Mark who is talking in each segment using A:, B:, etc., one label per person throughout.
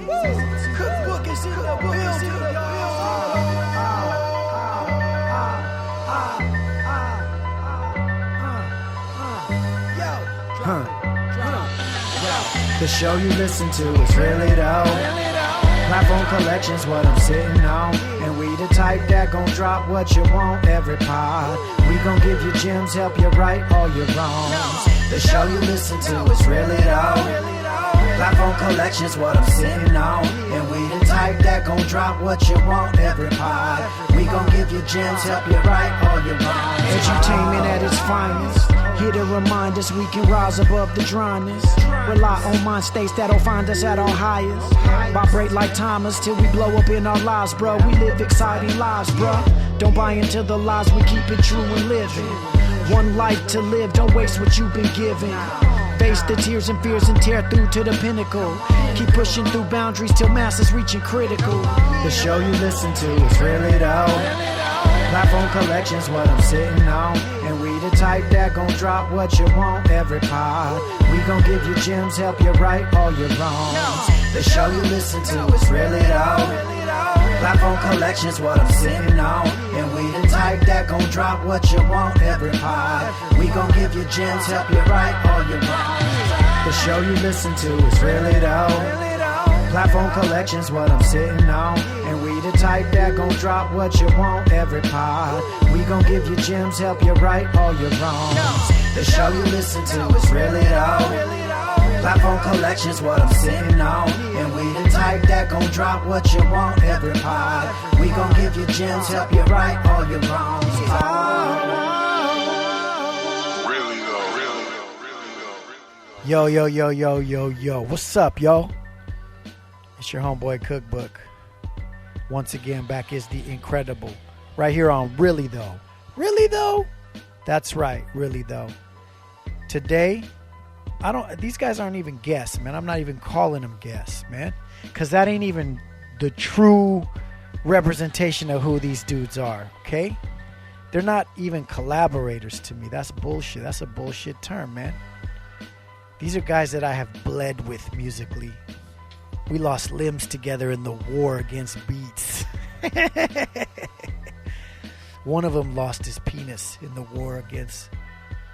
A: CookBookings in the building. The show you listen to is really though. Platform collection's what I'm sitting on. And we the type that gon' drop what you want every pod. We gon' give you gems, help you right all your wrongs. The show you listen to is really though. Platform collection's what I'm sitting on. And we the type that gon' drop what you want every pod. We gon' give you gems, help you right all your wrongs. Edutainment at its finest. Here to remind us we can rise above the dryness. Rely on mind states that'll find us at our highest. Vibrate like timers till we blow up in our lives, bro. We live exciting lives, bro. Don't buy into the lies, we keep it true and living. One life to live, don't waste what you've been given. Face the tears and fears and tear through to the pinnacle. Keep pushing through boundaries till masses reaching critical. The show you listen to is really though. Platform collection's what I'm sitting on. And we the type that gon' drop what you want every pod. We gon' give you gems, help you right all your wrongs. The show you listen to is really though. Platform collection's what I'm sitting on. And we the type that gon' drop what you want every pod. We gon' give you gems, help you right all your wrongs. The show you listen to is really though. Platform collection's what I'm sitting on. And we the type that gon' drop what you want every pod. We gon' give you gems, help you right all your wrongs. The show you listen to is really though. Platform collection's what I'm sitting on. And we the type that gon' drop what you want every pod. We gon' give you gems, help you right all your wrongs.
B: Really though.
A: Yo. What's up, yo? It's your homeboy Cookbook. Once again, back is the incredible. Right here on Really Though. Really Though? That's right, Really Though. Today, these guys aren't even guests, man. I'm not even calling them guests, man. Because that ain't even the true representation of who these dudes are, okay? They're not even collaborators to me. That's bullshit. That's a bullshit term, man. These are guys that I have bled with musically. We lost limbs together in the war against beats. One of them lost his penis in the war against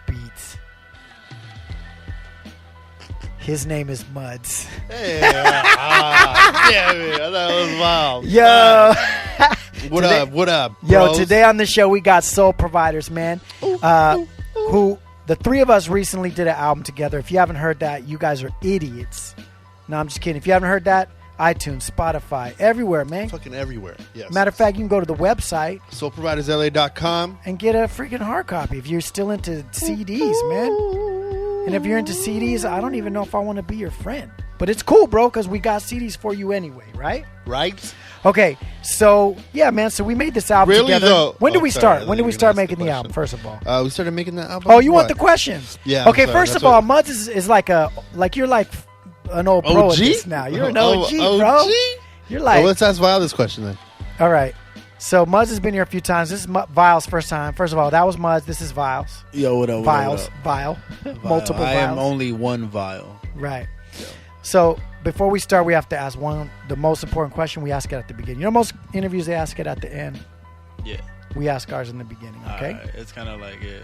A: beats. His name is Muds.
C: Hey, damn it, I thought it was wild.
A: Yo.
C: What up, bros?
A: Yo, today on the show we got Soul Providers, man. Who, the three of us recently did an album together. If you haven't heard that, you guys are idiots. No, I'm just kidding. If you haven't heard that, iTunes, Spotify, everywhere, man.
C: Fucking everywhere, yes.
A: Matter of fact, you can go to the website.
C: SoulProvidersLA.com.
A: And get a freaking hard copy if you're still into CDs, man. And if you're into CDs, I don't even know if I want to be your friend. But it's cool, bro, because we got CDs for you anyway, right?
C: Right.
A: Okay, so, yeah, man, so we made this album
C: really
A: together.
C: Though?
A: When did we start? When did we start making the
C: question.
A: album, first of all?
C: We started making the album?
A: Oh, you want the questions?
C: Yeah.
A: Okay, first of all, Muds is like you're like an old pro at this now. You're an OG, bro. You're like...
C: Well, let's ask Vile this question then.
A: All right. So Muds has been here a few times. This is Vile's first time. First of all, that was Muds. This is Vile's.
D: Yo, what up?
A: Vile's. Vile. Multiple Viles.
D: I am only one Vile.
A: Right. Yeah. So before we start, we have to ask the most important question. We ask it at the beginning. You know, most interviews, they ask it at the end.
D: Yeah.
A: We ask ours in the beginning, okay?
D: Right. It's kind of like, yeah.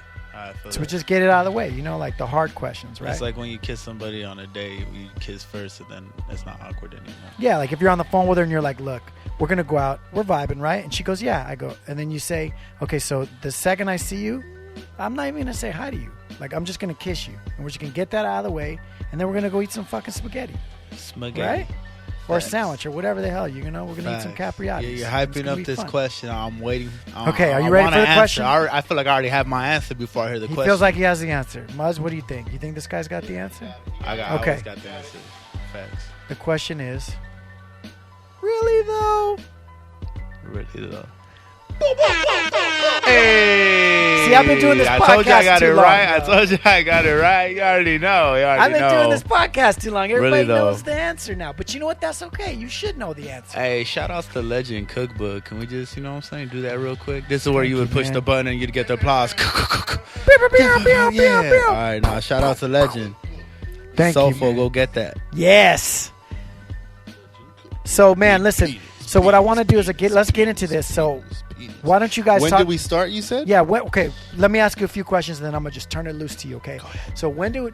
A: So we just get it out of the way, you know, like the hard questions, right?
D: It's like when you kiss somebody on a date, you kiss first and then it's not awkward anymore.
A: Yeah, like if you're on the phone with her and you're like, look, we're going to go out, we're vibing, right? And she goes, yeah, I go. And then you say, okay, so the second I see you, I'm not even going to say hi to you. Like, I'm just going to kiss you. And we're just going to get that out of the way. And then we're going to go eat some fucking spaghetti.
D: Spaghetti.
A: Right? Or a sandwich or whatever the hell, we're going to eat some capriati.
D: Yeah, you're hyping up this question. I'm waiting.
A: Okay, are you ready for the question?
D: I feel like I already have my answer before I hear the question.
A: He feels like he has the answer. Muzz, what do you think? You think this guy's got the answer?
D: I always got the answer. Facts.
A: The question is, really though?
D: Really though.
C: Hey!
A: See, I've been doing this podcast
D: I told you I got it right.
A: Long,
D: I told you I got it right. You already know.
A: I've been doing this podcast too long. Everybody
D: really,
A: knows the answer now. But you know what? That's okay. You should know the answer.
D: Hey, shout outs to Legend Cookbook. Can we just, you know what I'm saying, do that real quick? This is where you would push the button and you'd get the applause. Yeah. All right, now shout out to Legend.
A: Thank
D: Soulful,
A: you, man.
D: go get that.
A: Yes. So, man, listen. So what I want to do is let's get into this. So why don't you guys
C: When
A: talk?
C: did we start, you said?
A: Yeah, okay. Let me ask you a few questions, and then I'm going to just turn it loose to you, okay? So when do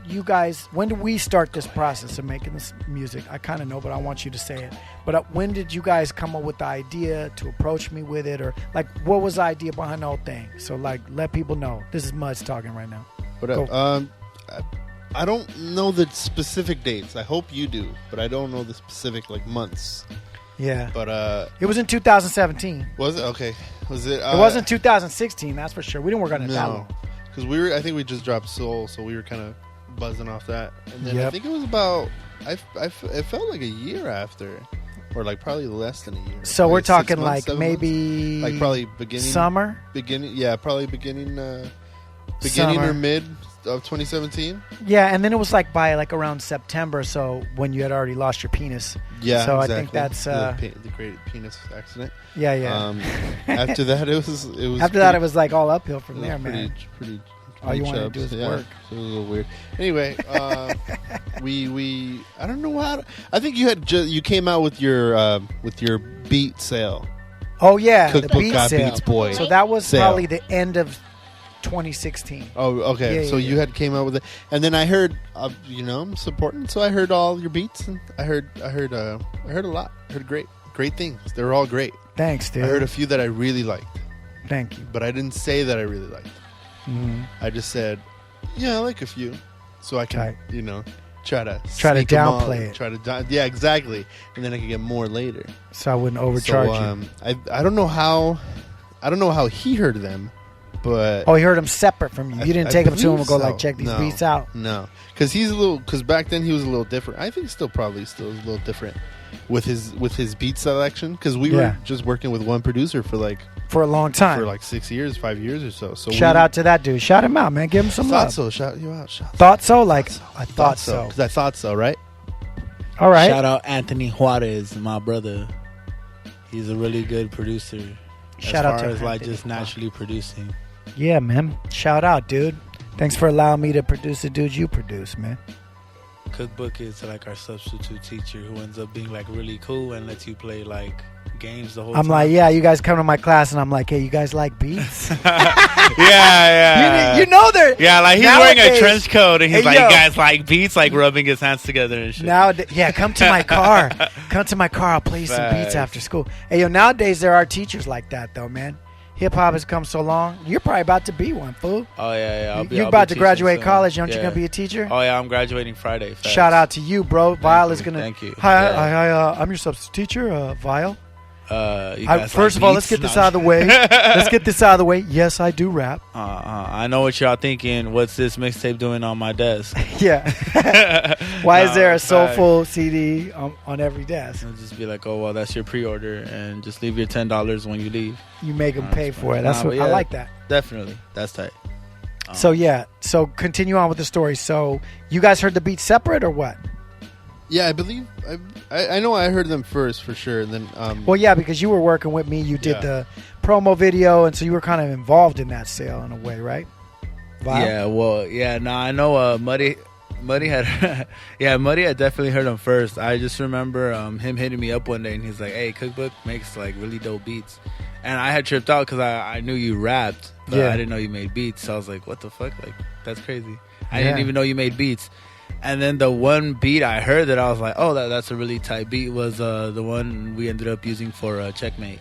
A: we start this process of making this music? I kind of know, but I want you to say it. But when did you guys come up with the idea to approach me with it? Or, like, what was the idea behind the whole thing? So, like, let people know. This is Muds talking right now.
C: What up? I don't know the specific dates. I hope you do, but I don't know the specific, like, months.
A: Yeah.
C: But
A: it was in 2017.
C: Was it? Okay. Was it?
A: It wasn't 2016, that's for sure. We didn't work on it that long.
C: Because I think we just dropped Soul, so we were kind of buzzing off that. And then I
A: Yep.
C: think it was about, it felt like a year after, or like probably less than a year.
A: So
C: like
A: we're
C: 6
A: talking
C: months,
A: like
C: 7
A: maybe
C: months? Like probably beginning
A: summer.
C: Yeah, probably beginning
A: Summer.
C: or mid of 2017.
A: Yeah, and then it was like by like around September, so when you had already lost your penis.
C: Yeah,
A: so
C: exactly.
A: I think that's
C: the great penis accident.
A: yeah.
C: After that, it was.
A: After that, it was like all uphill from there, man.
C: Pretty.
A: All you wanted to
C: chubs.
A: do is work.
C: So it was a little weird. Anyway, we I don't know how. I think you came out with your beat sale.
A: Oh yeah, the
C: Cookbook
A: beat
C: got
A: sale.
C: Beats Boy.
A: So that was
C: sale.
A: probably the end of 2016.
C: Oh, okay.
A: Yeah,
C: So
A: yeah,
C: you had came out with it, and then I heard, I'm supporting. So I heard all your beats, and I heard a lot. I heard great things. They were all great.
A: Thanks, dude.
C: I heard a few that I really liked.
A: Thank you.
C: But I didn't say that I really liked.
A: Mm-hmm.
C: I just said, yeah, I like a few, so I can,
A: Tight.
C: try to
A: Try to
C: sneak 'em all,
A: downplay it.
C: Yeah, exactly, and then I can get more later.
A: So I wouldn't overcharge you.
C: I don't know how he heard them, but
A: Oh, he heard them separate from you. You didn't take them to him and go
C: believe
A: like, check these
C: so.
A: beats out.
C: No, because back then he was a little different. I think still is a little different with his beat selection, because we were just working with one producer for
A: a long time.
C: for like 6 years, 5 years or so. So
A: Shout out to that dude. Shout him out, man. Give him some
C: Thought
A: love.
C: so. Shout you out.
A: Thought so? Like, I thought so.
C: Because I thought so, right?
A: All right.
D: Shout out Anthony Juarez, my brother. He's a really good producer.
A: Shout out
D: as
A: to
D: far as like
A: Anthony.
D: just naturally producing.
A: Yeah, man. Shout out, dude. Thanks for allowing me to produce the dudes you produce, man.
D: Cookbook is like our substitute teacher who ends up being like really cool and lets you play like games the whole
A: I'm
D: time.
A: like, yeah, you guys come to my class, and I'm like, hey, you guys like beats?
D: yeah.
A: You know they're
D: Yeah, like he's
A: nowadays-
D: wearing a trench coat and he's
A: Hey,
D: like,
A: yo.
D: guys like beats, like rubbing his hands together and shit.
A: Yeah, come to my car. Come to my car. I'll play you some beats
D: Facts.
A: after school. Hey, yo, nowadays there are teachers like that, though, man. Hip hop has come so long. You're probably about to be one, fool.
D: Oh yeah.
A: You're
D: I'll
A: about
D: be
A: to graduate
D: teaching soon.
A: college. Aren't you
D: Yeah.
A: going to be a teacher?
D: Oh yeah, I'm graduating Friday. Facts.
A: Shout out to you, bro. Vile is
D: you,
A: going to...
D: thank you.
A: Hi,
D: Yeah.
A: I'm your substitute teacher, Vile.
D: You guys
A: First
D: like
A: of all, let's
D: beats?
A: get this
D: No.
A: out of the way. Let's get this out of the way. Yes, I do rap.
D: I know what y'all thinking. What's this mixtape doing on my desk?
A: Yeah. Why is there a
D: facts.
A: soulful CD on every desk?
D: It'll just be like, oh well, that's your pre-order, and just leave your $10 when you leave.
A: You make them pay
D: That's
A: for it.
D: fine.
A: That's
D: Nah,
A: what
D: but
A: I
D: yeah.
A: like that.
D: Definitely, that's tight.
A: So yeah, so continue on with the story. So you guys heard the beats separate or what?
C: Yeah, I believe I know I heard them first for sure. And then
A: Well, yeah, because you were working with me. You did
C: Yeah.
A: the promo video, and so you were kind of involved in that sale in a way, right? Vile?
D: Yeah, well, yeah. No, I know. Muddy had, Muddy had definitely heard him first. I just remember him hitting me up one day, and he's like, "Hey, Cookbook makes like really dope beats," and I had tripped out because I knew you rapped, but
A: Yeah.
D: I didn't know you made beats. So I was like, "What the fuck? Like, that's crazy." I
A: Yeah.
D: didn't even know you made beats. And then the one beat I heard that I was like, "Oh, that's a really tight beat," was the one we ended up using for Checkmate.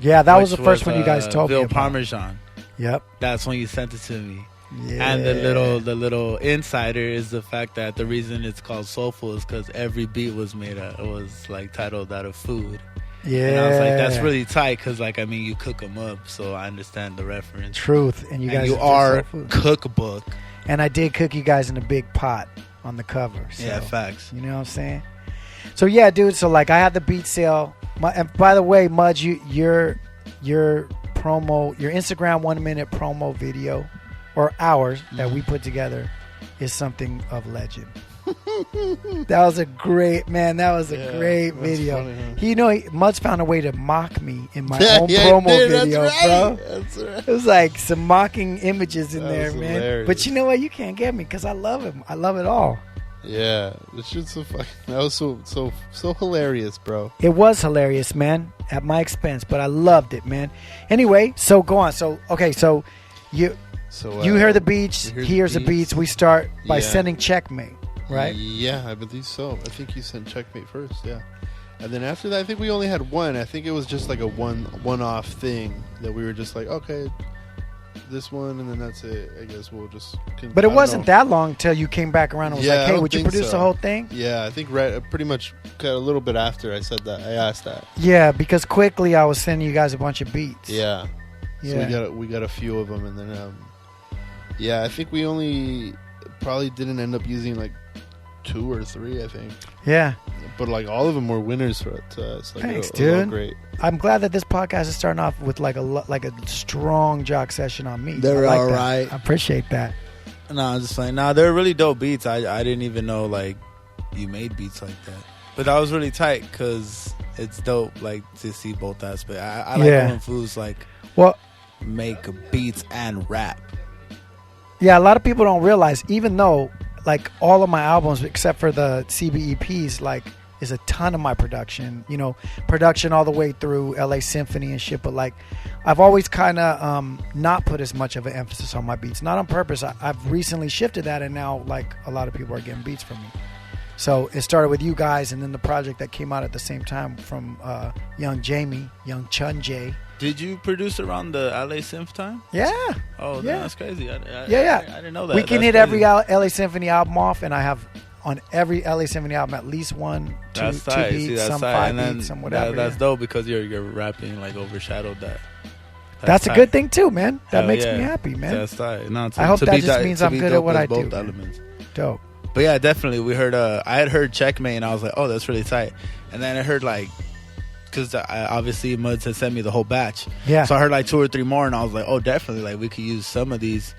A: Yeah, that was the
D: which
A: first one you guys told me
D: Ville
A: about.
D: Parmesan.
A: Yep.
D: That's when you sent it to me.
A: Yeah.
D: And the little insider is the fact that the reason it's called Soulful is because every beat was like titled out of food.
A: Yeah.
D: And I was like, that's really tight because like I mean you cook them up, so I understand the reference.
A: Truth. And you
D: And
A: guys
D: you
A: did
D: are
A: soul food.
D: Cookbook.
A: And I did cook you guys in a big pot on the cover. So,
D: Yeah, facts.
A: You know what I'm saying? So yeah, dude. So like, I had the beat sale. And by the way, Mudge, your promo, your Instagram 1 minute promo video, or ours that we put together, is something of legend. That was a great great video.
C: funny, huh?
A: You know, Mudge found a way to mock me in my
C: Yeah,
A: own
C: yeah,
A: promo
C: dude, that's
A: video,
C: right.
A: bro.
C: That's right.
A: It was like some mocking images in
C: That
A: there,
C: was
A: man.
C: hilarious.
A: But you know what? You can't get me because I love him. I love it all.
C: Yeah, this shit's so fucking. That was so hilarious, bro.
A: It was hilarious, man, at my expense, but I loved it, man. Anyway, so go on. So okay, so you hear the beats, he hears the beats. We start by sending Checkmate, right?
C: Yeah, I believe so. I think you sent Checkmate first, yeah. And then after that, I think we only had one. I think it was just like a one-off thing that we were just like, okay, this one, and then that's it. I guess we'll just.
A: But it wasn't that long till you came back around and was like, "Hey, would you produce the whole thing?"
C: Yeah, I think pretty much a little bit after I said that, I asked that.
A: Yeah, because quickly I was sending you guys a bunch of beats.
C: Yeah. So we got a few of them, and then I think we only probably didn't end up using like 2 or 3. I think.
A: Yeah.
C: But like all of them were winners for us. Like,
A: thanks,
C: it was all
A: dude.
C: great.
A: I'm glad that this podcast is starting off with like a strong jock session on me.
D: They're
A: like
D: all
A: that.
D: right.
A: I appreciate that.
D: No, I'm just saying. Nah, they're really dope beats. I didn't even know like you made beats like that. But that was really tight because it's dope like to see both aspects. I like when fools like make beats and rap.
A: Yeah, a lot of people don't realize, even though like all of my albums except for the CBEPs like is a ton of my production, production all the way through LA Symphony and shit, but like I've always kind of not put as much of an emphasis on my beats, not on purpose. I've recently shifted that, and now like a lot of people are getting beats from me. So it started with you guys, and then the project that came out at the same time from young Chun J.
D: Did you produce around the LA Symph time?
A: Yeah.
D: Oh,
A: yeah.
D: That's crazy. I didn't know that.
A: We can hit every LA Symphony album off, and I have on every LA Symphony album at least 1, 2 beats, some 5 beats, some whatever.
D: That's dope because you're rapping like overshadowed that.
A: That's a good thing too, man. That makes me happy, man.
D: That's tight. No,
A: I hope that just means I'm good at what I do.
D: Both elements.
A: Dope.
D: But yeah, definitely. We heard. I had heard Checkmate, and I was like, "Oh, that's really tight." And then I heard like, because obviously Muds had sent me the whole batch.
A: Yeah.
D: So I heard like 2 or 3 more, and I was like, "Oh, definitely. Like we could use some of these."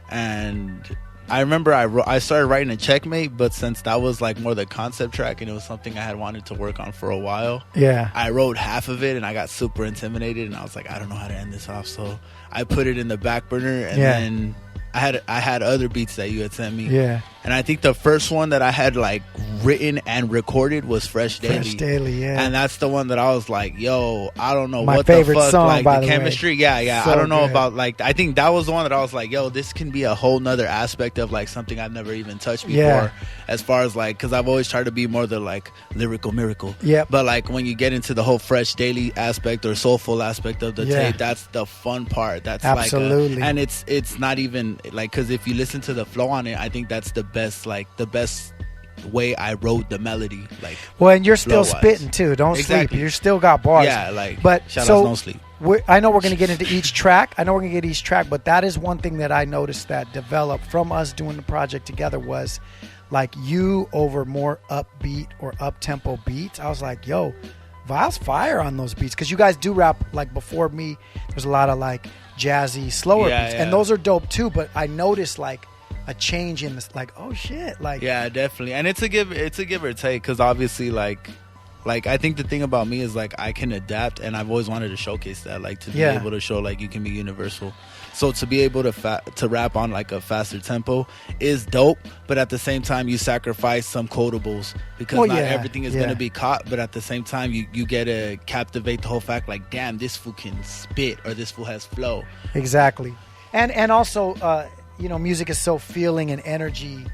D: And I remember I started writing a Checkmate, but since that was like more the concept track, and it was something I had wanted to work on for a while.
A: Yeah.
D: I wrote half of it, and I got super intimidated, and I was like, I don't know how to end this off, so I put it in the back burner, and then I had other beats that you had sent me.
A: Yeah.
D: And I think the first one that I had like written and recorded was Fresh Daily.
A: Fresh Daily, yeah.
D: And that's the one that I was like, yo, I don't know
A: my
D: what
A: favorite
D: the fuck,
A: song,
D: like
A: by
D: the chemistry.
A: Way.
D: Yeah.
A: So
D: I don't know
A: good.
D: about like, I think that was the one that I was like, yo, this can be a whole nother aspect of like something I've never even touched before.
A: Yeah.
D: As far as like, cause I've always tried to be more the like lyrical miracle.
A: Yeah.
D: But like when you get into the whole Fresh Daily aspect or soulful aspect of the tape, that's the fun part. That's
A: absolutely.
D: and it's not even like, cause if you listen to the flow on it, I think that's the best way I wrote the melody. Like,
A: well, and you're still
D: flow-wise.
A: spitting too. Don't sleep. You still got bars.
D: Yeah, like,
A: but
D: shout
A: so
D: outs, don't sleep.
A: I know we're going to get into each track. But that is one thing that I noticed that developed from us doing the project together was like you over more upbeat or up-tempo beats. I was like, yo, Vile's fire on those beats, because you guys do rap like before me. There's a lot of like jazzy, slower beats, and those are dope too. But I noticed like a change in this, like, oh shit, like,
D: yeah, definitely. And it's a give or take, because obviously like I think the thing about me is like I can adapt, and I've always wanted to showcase that, like to be able to show like you can be universal. So to be able to rap on like a faster tempo is dope, but at the same time you sacrifice some quotables, because not everything is going to be caught, but at the same time you get to captivate the whole fact, like, damn, this fool can spit, or this fool has flow.
A: Exactly. And also music is so feeling and energy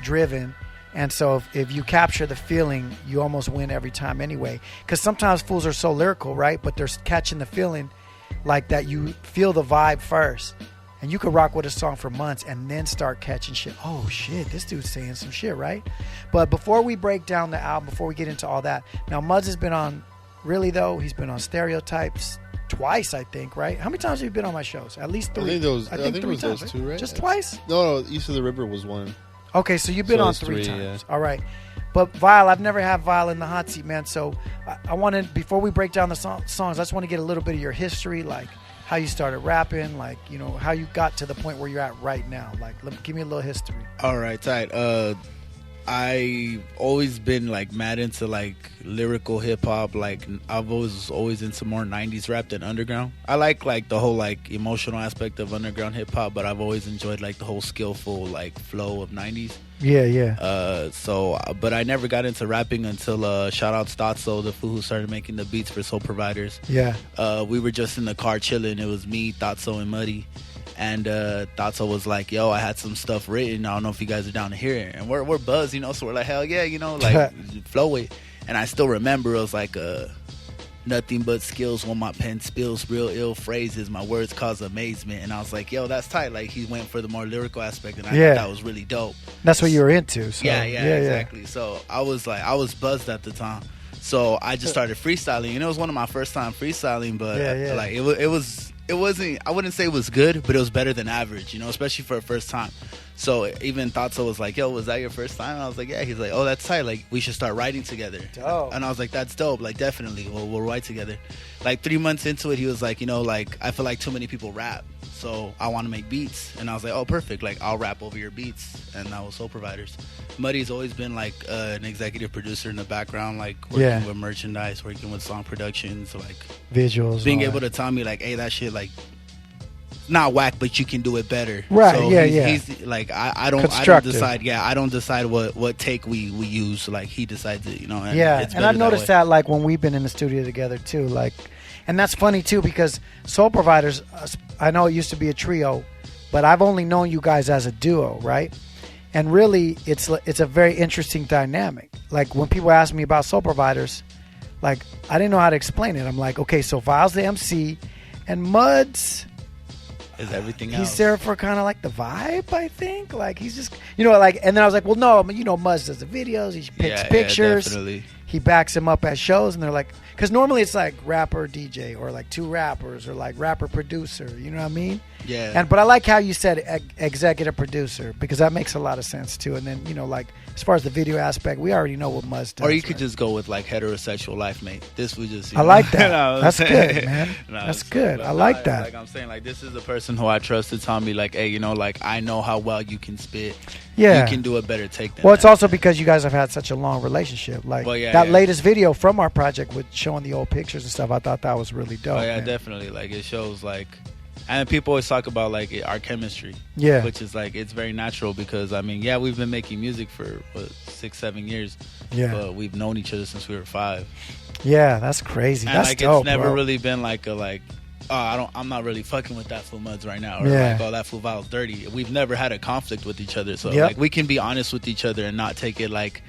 A: driven, and so if you capture the feeling, you almost win every time anyway, because sometimes fools are so lyrical, right, but they're catching the feeling, like that you feel the vibe first, and you could rock with a song for months and then start catching shit. Oh shit, this dude's saying some shit, right? But before we break down the album, before we get into all that, now Mudds has been on, really though, he's been on Stereotypes twice, I think, right? How many times have you been on my shows? At least 3.
C: I think it was
A: 3 times,
C: those 2, right?
A: Just twice?
C: No, East of the River was 1.
A: Okay, so you've been on 3 times. Yeah. All right. But Vile, I've never had Vile in the hot seat, man. So I want to, before we break down the songs, I just want to get a little bit of your history, like how you started rapping, like, how you got to the point where you're at right now. Like, give me a little history.
D: All right, tight. I always been like mad into like lyrical hip hop. Like I've always into more 90s rap than underground. I like the whole like emotional aspect of underground hip hop, but I've always enjoyed like the whole skillful like flow of 90s.
A: Yeah.
D: But I never got into rapping until shout out Stotso, the fool who started making the beats for Soul Providers.
A: Yeah.
D: We were just in the car chilling. It was me, Thotso, and Muddy. And Thotso was like, yo, I had some stuff written. I don't know if you guys are down to hear it. And we're buzzed, you know, so we're like, hell yeah, you know, like, flow it. And I still remember it was like, nothing but skills when my pen spills, real ill phrases. My words cause amazement. And I was like, yo, that's tight. Like, he went for the more lyrical aspect. And I thought that was really dope.
A: That's what you were into. So.
D: Yeah, exactly. So I was buzzed at the time. So I just started freestyling. And it was one of my first time freestyling. But like, it wasn't, I wouldn't say it was good, but it was better than average, you know, especially for a first time. So even Thotso was like, yo, was that your first time? And I was like, yeah. He's like, oh, that's tight. Like, we should start writing together.
A: Dope.
D: And I was like, that's dope. Like, definitely. We'll write together. Like, 3 months into it, he was like, you know, like, I feel like too many people rap. So I want to make beats. And I was like, oh, perfect. Like, I'll rap over your beats. And that was Soul Providers. Muddy's always been like an executive producer in the background, like working with merchandise, working with song productions, like
A: visuals,
D: being able to tell me like, hey, that shit like not whack, but you can do it better.
A: Right.
D: So he's like, I don't decide. I don't decide what take we use. Like, he decides it, you know. And
A: and I've noticed that like when we've been in the studio together too, like, and that's funny too, because Soul Providers, I know it used to be a trio, but I've only known you guys as a duo, right? And really, it's a very interesting dynamic. Like, when people ask me about Soul Providers, like, I didn't know how to explain it. I'm like, okay, so Vile's the MC, and Mud's
D: is everything else.
A: He's there for kind of like the vibe, I think. Like, he's just, you know, like, and then I was like, well, no, you know, Mud's does the videos, he picks pictures. Yeah, definitely. He backs him up at shows, and they're like, because normally it's like rapper DJ or like 2 rappers or like rapper producer, you know what I mean?
D: Yeah.
A: But I like how you said executive producer, because that makes a lot of sense too. And then, you know, like, as far as the video aspect, we already know what Muzz does.
D: Or you could just go with like heterosexual life mate. This was just,
A: I like that. That's good, man. That's good. I like that.
D: Like, I'm saying, like, this is a person who I trust to tell me like, hey, you know, like, I know how well you can spit.
A: Yeah.
D: You can do a better take than
A: Well, it's
D: that.
A: also because you guys have had such a long relationship. Like, that latest video from our project with showing the old pictures and stuff, I thought that was really dope.
D: Oh, yeah,
A: man.
D: definitely. Like, it shows, like, and people always talk about, like, our chemistry.
A: Yeah.
D: Which is, like, it's very natural because, I mean, yeah, we've been making music for, what, 6-7 years.
A: Yeah.
D: But we've known each other since we were 5.
A: Yeah, that's crazy.
D: And,
A: that's
D: like,
A: dope,
D: it's never
A: bro.
D: really been, like, I'm not really fucking with that fool Mudds right now. Or, like, oh, that fool Vile's dirty. We've never had a conflict with each other. So, like, we can be honest with each other and not take it like,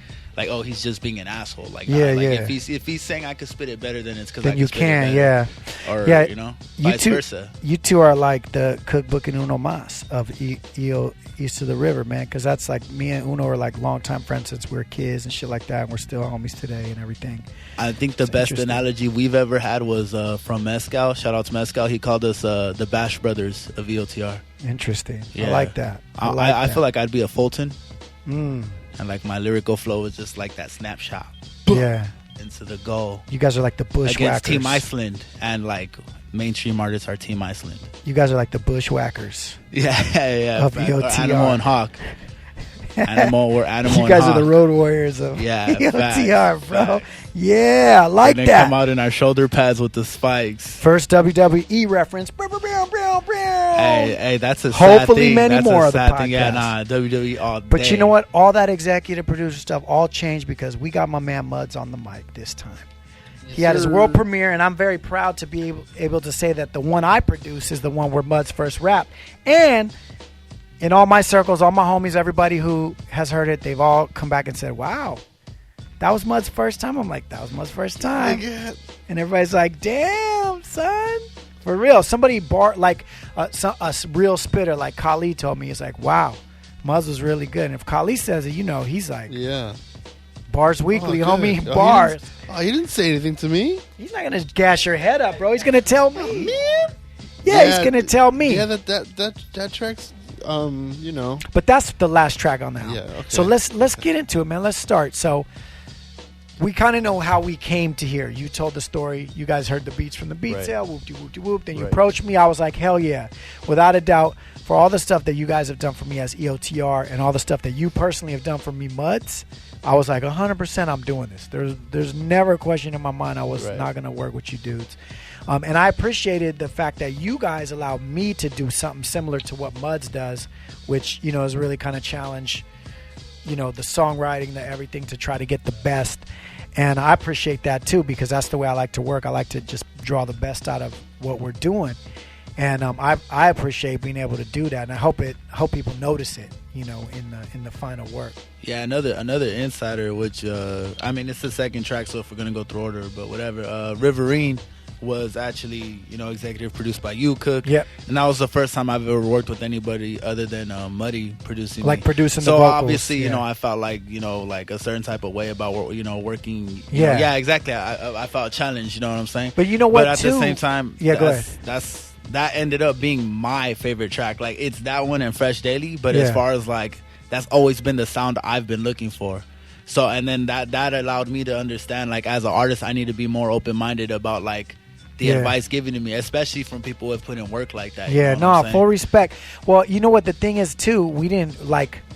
D: oh, he's just being an asshole. Like, if he's saying I could spit it better, then it's because I can spit it better. Or, you know, vice versa.
A: You two are like the Cookbooking Uno Mas of EO East of the River, man, because that's like, me and Uno are like longtime friends since we were kids and shit like that, and we're still homies today and everything.
D: I think the best analogy we've ever had was from Mezcal. Shout out to Mezcal. He called us the Bash Brothers of EOTR.
A: Interesting.
D: Yeah.
A: I like that.
D: I feel like I'd be a Fulton. And like, my lyrical flow is just like that snapshot.
A: Yeah.
D: Into the goal.
A: You guys are like the Bushwhackers.
D: Against Team Iceland. And like, mainstream artists are Team Iceland.
A: You guys are like the Bushwhackers.
D: Yeah.
A: Of EOTR.
D: Animal and Hawk. Animal
A: you guys are the road warriors of EOTR, bro. Yeah, I like
D: and
A: that.
D: They come out in our shoulder pads with the spikes.
A: First WWE reference.
D: Hey, that's a
A: hopefully
D: sad thing.
A: many
D: that's
A: more
D: a
A: of the
D: sad
A: podcasts.
D: thing. Yeah, nah, WWE all day.
A: But you know what? All that executive producer stuff all changed because we got my man Mudds on the mic this time. He had his world premiere, and I'm very proud to be able to say that the one I produce is the one where Mudds first rapped. And in all my circles, all my homies, everybody who has heard it, they've all come back and said, wow, that was Mud's first time. I'm like, that was Mud's first time. And everybody's like, damn, son. For real. Somebody like a real spitter like Kali told me, he's like, wow, Mud's was really good. And if Kali says it, you know, he's like, Bars Weekly, homie, bars.
C: He didn't say anything to me.
A: He's not going to gas your head up, bro. He's going to tell me. Man. Yeah, he's going to tell me.
C: Yeah, that track's, you know.
A: But that's the last track on the album.
C: Yeah, okay.
A: So let's get into it, man. Let's start. So we kind of know how we came to here. You told the story. You guys heard the beats from the beat
C: Right.
A: sale. Whoop de whoop de whoop. Then you
C: Right.
A: approached me. I was like, hell yeah, without a doubt. For all the stuff that you guys have done for me as EOTR and all the stuff that you personally have done for me, Muds, I was like 100%. I'm doing this. There's never a question in my mind I was
C: Right.
A: not gonna work with you dudes. And I appreciated the fact that you guys allowed me to do something similar to what Muds does, which is really kind of challenge, the songwriting, the everything to try to get the best. And I appreciate that too, because that's the way I like to work. I like to just draw the best out of what we're doing. And I appreciate being able to do that, and I hope people notice it, in the final work.
D: Yeah, another insider, which it's the second track, so if we're gonna go through order, but whatever. Riverine was actually executive produced by you, Cook.
A: Yep.
D: And that was the first time I've ever worked with anybody other than Muddy producing.
A: Like
D: me.
A: producing the
D: so
A: vocals.
D: obviously
A: yeah.
D: I felt like like a certain type of way about working.
A: Yeah.
D: Yeah, exactly. I felt challenged. You know what I'm saying?
A: But you know what?
D: But at
A: too,
D: the same time,
A: yeah, go ahead.
D: That ended up being my favorite track. Like, it's that one and Fresh Daily, but
A: Yeah.
D: as far as like, that's always been the sound I've been looking for. So, and then that allowed me to understand, like, as an artist, I need to be more open-minded about like the
A: Yeah.
D: advice given to me, especially from people who have put in work like that.
A: Yeah,
D: you know what I'm
A: no,
D: saying?
A: full respect. Well, you know what the thing is too, we didn't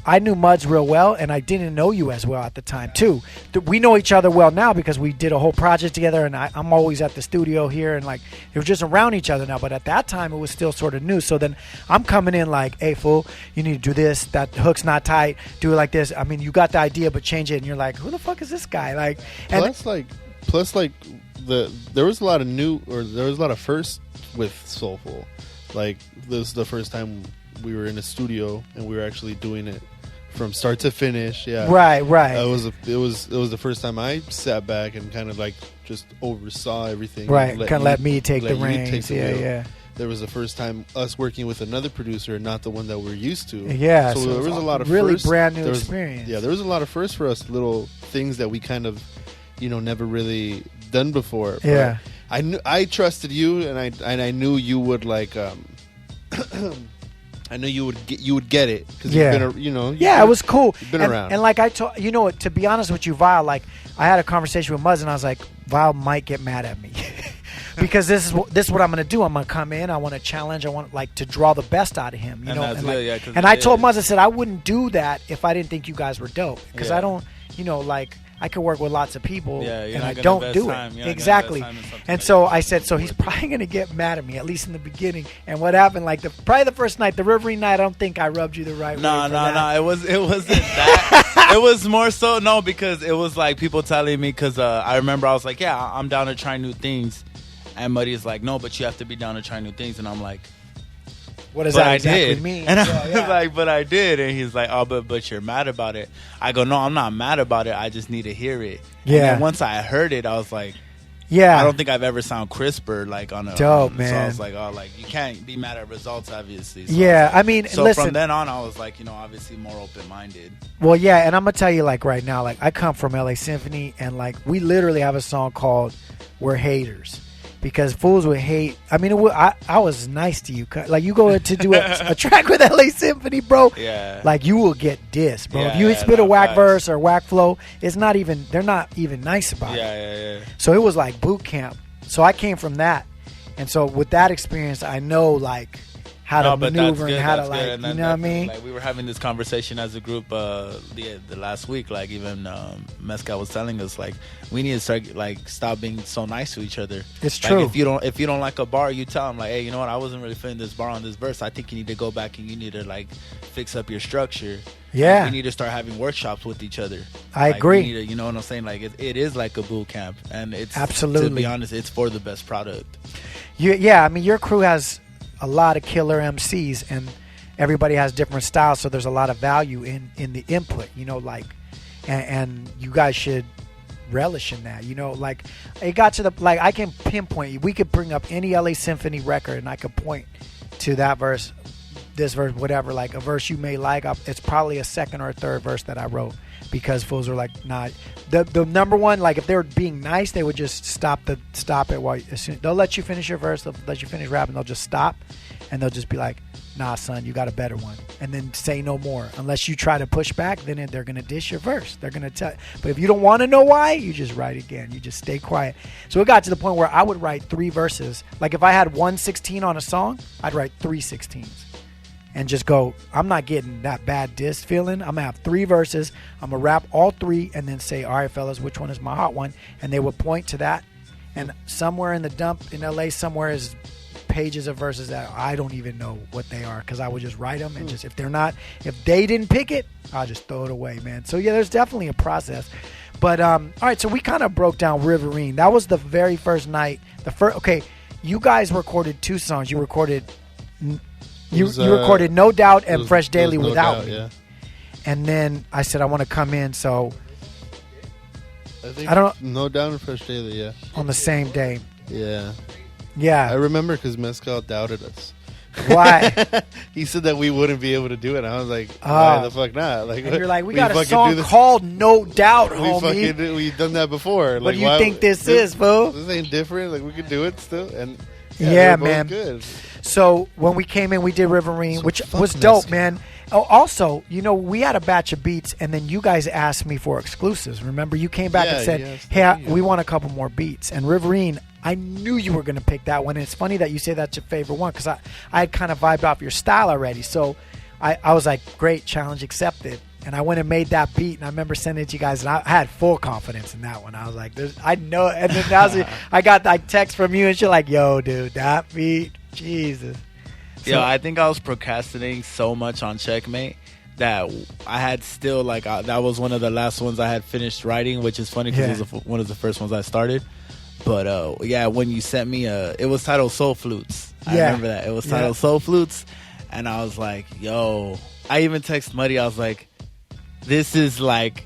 A: I knew Muds real well, and I didn't know you as well at the time too. We know each other well now because we did a whole project together, and I'm always at the studio here, and like we're just around each other now. But at that time, it was still sort of new. So then I'm coming in like, "Hey, fool, you need to do this. That hook's not tight. Do it like this." I mean, you got the idea, but change it, and you're like, "Who the fuck is this guy?" Like, and
C: Plus, there was a lot of firsts with Soulful. Like, this was the first time we were in a studio and we were actually doing it from start to finish. Yeah,
A: right.
C: It was the first time I sat back and kind of like just oversaw everything.
A: Right, kind of let me take the
C: you
A: reins.
C: take the
A: Yeah,
C: wheel.
A: yeah.
C: There was the first time us working with another producer, not the one that we're used to.
A: Yeah,
C: so there was a lot of
A: really
C: firsts.
A: brand new
C: There was-
A: experience.
C: Yeah, there was a lot of firsts for us, little things that we kind of, never really done before. But
A: Yeah.
C: I trusted you, and I knew you would like. I knew you would get it because
A: Yeah.
C: you've been,
A: Yeah, it was cool.
C: You've been
A: and,
C: around.
A: And like I told to be honest with you, Vile, like I had a conversation with Muzz, and I was like, Vile might get mad at me because this is what I'm going to do. I'm going to come in. I want to challenge. I want like to draw the best out of him.
D: And that's good, yeah, 'cause
A: and I told Muzz, I said I wouldn't do that if I didn't think you guys were dope because
D: Yeah.
A: I don't, like. I could work with lots of people,
D: Yeah, you're
A: and
D: not
A: I
D: gonna
A: don't
D: invest
A: do
D: time.
A: it
D: You're not gonna
A: exactly.
D: invest time in something
A: And
D: that
A: so
D: you
A: I said, so he's probably going to get mad at me at least in the beginning. And what happened? Like probably the first night, the Riverine night, I don't think I rubbed you the right way.
D: No.
A: for that.
D: It wasn't that. It was more so because it was like people telling me because I remember I was like, yeah, I'm down to try new things, and Muddy's like, no, but you have to be down to try new things, and I'm like,
A: What does
D: but
A: that
D: I
A: exactly
D: did.
A: mean?
D: And I
A: Yeah,
D: was
A: yeah.
D: like, but I did, and he's like, oh, but you're mad about it. I go, no, I'm not mad about it. I just need to hear it.
A: Yeah.
D: And then once I heard it, I was like,
A: Yeah.
D: I don't think I've ever sound crisper like on a
A: Dope,
D: So I
A: man.
D: was like, oh, like you can't be mad at results, obviously. So
A: Yeah,
D: I
A: I mean,
D: so
A: listen.
D: from then on, I was like, obviously more open minded.
A: Well, yeah, and I'm gonna tell you, like right now, like I come from LA Symphony, and like we literally have a song called "We're Haters," because fools would hate. I mean, I was nice to you. Like you go to do a track with LA Symphony, bro.
D: Yeah.
A: Like you will get dissed, bro.
D: Yeah,
A: if you
D: yeah,
A: spit a
D: no,
A: whack
D: facts.
A: verse or whack flow, they're not even nice about it.
D: Yeah.
A: So it was like boot camp. So I came from that, and so with that experience, I know like how to
D: but
A: maneuver
D: that's
A: and how to
D: that's
A: like,
D: good. And
A: you
D: then
A: know what I mean?
D: Like we were having this conversation as a group the last week. Like even Mescal was telling us like we need to start like stop being so nice to each other.
A: It's
D: Like,
A: true.
D: if you don't like a bar, you tell them like, hey, you know what? I wasn't really feeling this bar on this verse. I think you need to go back and you need to like fix up your structure.
A: Yeah.
D: We need to start having workshops with each other.
A: I
D: Like,
A: agree.
D: we need to, you know what I'm saying? Like it is like a boot camp, and it's
A: Absolutely.
D: To be honest, it's for the best product.
A: Yeah, I mean, your crew has a lot of killer MCs, and everybody has different styles, so there's a lot of value in the input, like, and you guys should relish in that, like, it got to the, like, I can pinpoint, we could bring up any LA Symphony record, and I could point to that verse, this verse, whatever, like, a verse you may like, it's probably a second or a third verse that I wrote, because fools are like, nah, the number one, like if they were being nice, they would just stop it while they'll let you finish your verse, they'll let you finish rapping, they'll just stop, and they'll just be like, nah, son, you got a better one, and then say no more. Unless you try to push back, then they're gonna dish your verse. They're gonna tell. But if you don't want to know why, you just write again. You just stay quiet. So it got to the point where I would write 3 verses. Like if I had 1 16 on a song, I'd write 3 16s. And just go, I'm not getting that bad diss feeling. I'm going to have 3 verses. I'm going to rap all 3 and then say, all right, fellas, which one is my hot one? And they would point to that. And somewhere in the dump in LA, somewhere is pages of verses that I don't even know what they are, because I would just write them and just, if they didn't pick it, I'll just throw it away, man. So yeah, there's definitely a process. But all right, so we kind of broke down Riverine. That was the very first night. Okay, you guys recorded 2 songs. You recorded... You recorded No Doubt and Fresh Daily without me. Yeah. And then I said I want to come in, so I don't know.
C: No Doubt and Fresh Daily, yeah.
A: On the same day.
C: Yeah.
A: Yeah.
C: I remember because Mezcal doubted us.
A: Why?
C: He said that we wouldn't be able to do it. I was like, why the fuck not? Like,
A: and you're like, we got a song called No Doubt, homie.
C: We've done that before.
A: What do you think this is, fool?
C: This ain't different. Like, we could do it still. And
A: yeah, man.
C: Good.
A: So when we came in, we did Riverine, which was dope, man. Oh, also, we had a batch of beats, and then you guys asked me for exclusives. Remember, you came back and said, hey, we want a couple more beats. And Riverine, I knew you were going to pick that one. And it's funny that you say that's your favorite one, because I had kind of vibed off your style already. So I was like, great, challenge accepted. And I went and made that beat, and I remember sending it to you guys, and I had full confidence in that one. I was like, I know. And then I got like text from you, and you're like, yo, dude, that beat, Jesus.
D: So, I think I was procrastinating so much on Checkmate that I had still, like, that was one of the last ones I had finished writing, which is funny because it was one of the first ones I started. But, when you sent me, it was titled Soul Flutes. I remember that. It was titled Soul Flutes, and I was like, yo. I even texted Muddy. I was like, this is like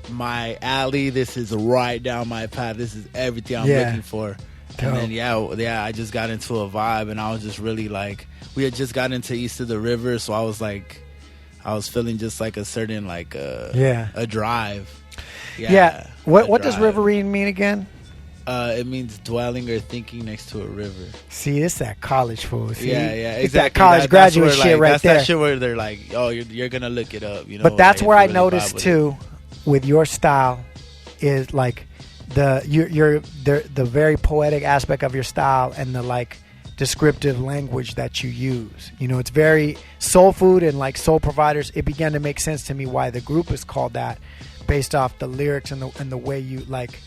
D: my alley. This is right down my path. This is everything I'm looking for. And then, I just got into a vibe, and I was just really like, we had just gotten into East of the River, so I was like, I was feeling just like a certain, like, a drive.
A: Yeah. What does Riverine mean again?
D: It means dwelling or thinking next to a river.
A: See, it's that college fool. See?
D: Yeah, exactly.
A: It's that college graduate shit right there.
D: That's that shit where they're like, oh, you're gonna look it up,
A: But that's where I noticed too, with your style, is like the very poetic aspect of your style and the like descriptive language that you use. It's very soul food and like soul providers. It began to make sense to me why the group is called that, based off the lyrics and the way you like.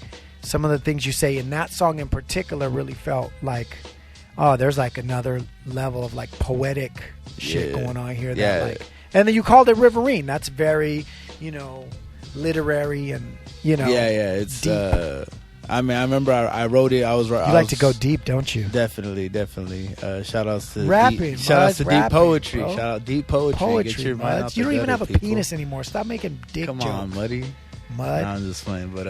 A: Some of the things you say in that song in particular really felt like, oh, there's like another level of like poetic shit going on here. And then you called it Riverine. That's very, literary and,
D: it's
A: deep.
D: I remember I wrote it.
A: You like to go deep, don't you?
D: Definitely. Shout outs to
A: rapping.
D: Shout outs to deep poetry.
A: Bro.
D: Shout out deep poetry. Get your mind out
A: you don't even have a
D: people.
A: penis anymore. Stop making dick jokes.
D: Come on, Muddy.
A: Mud.
D: No, I'm just playing, but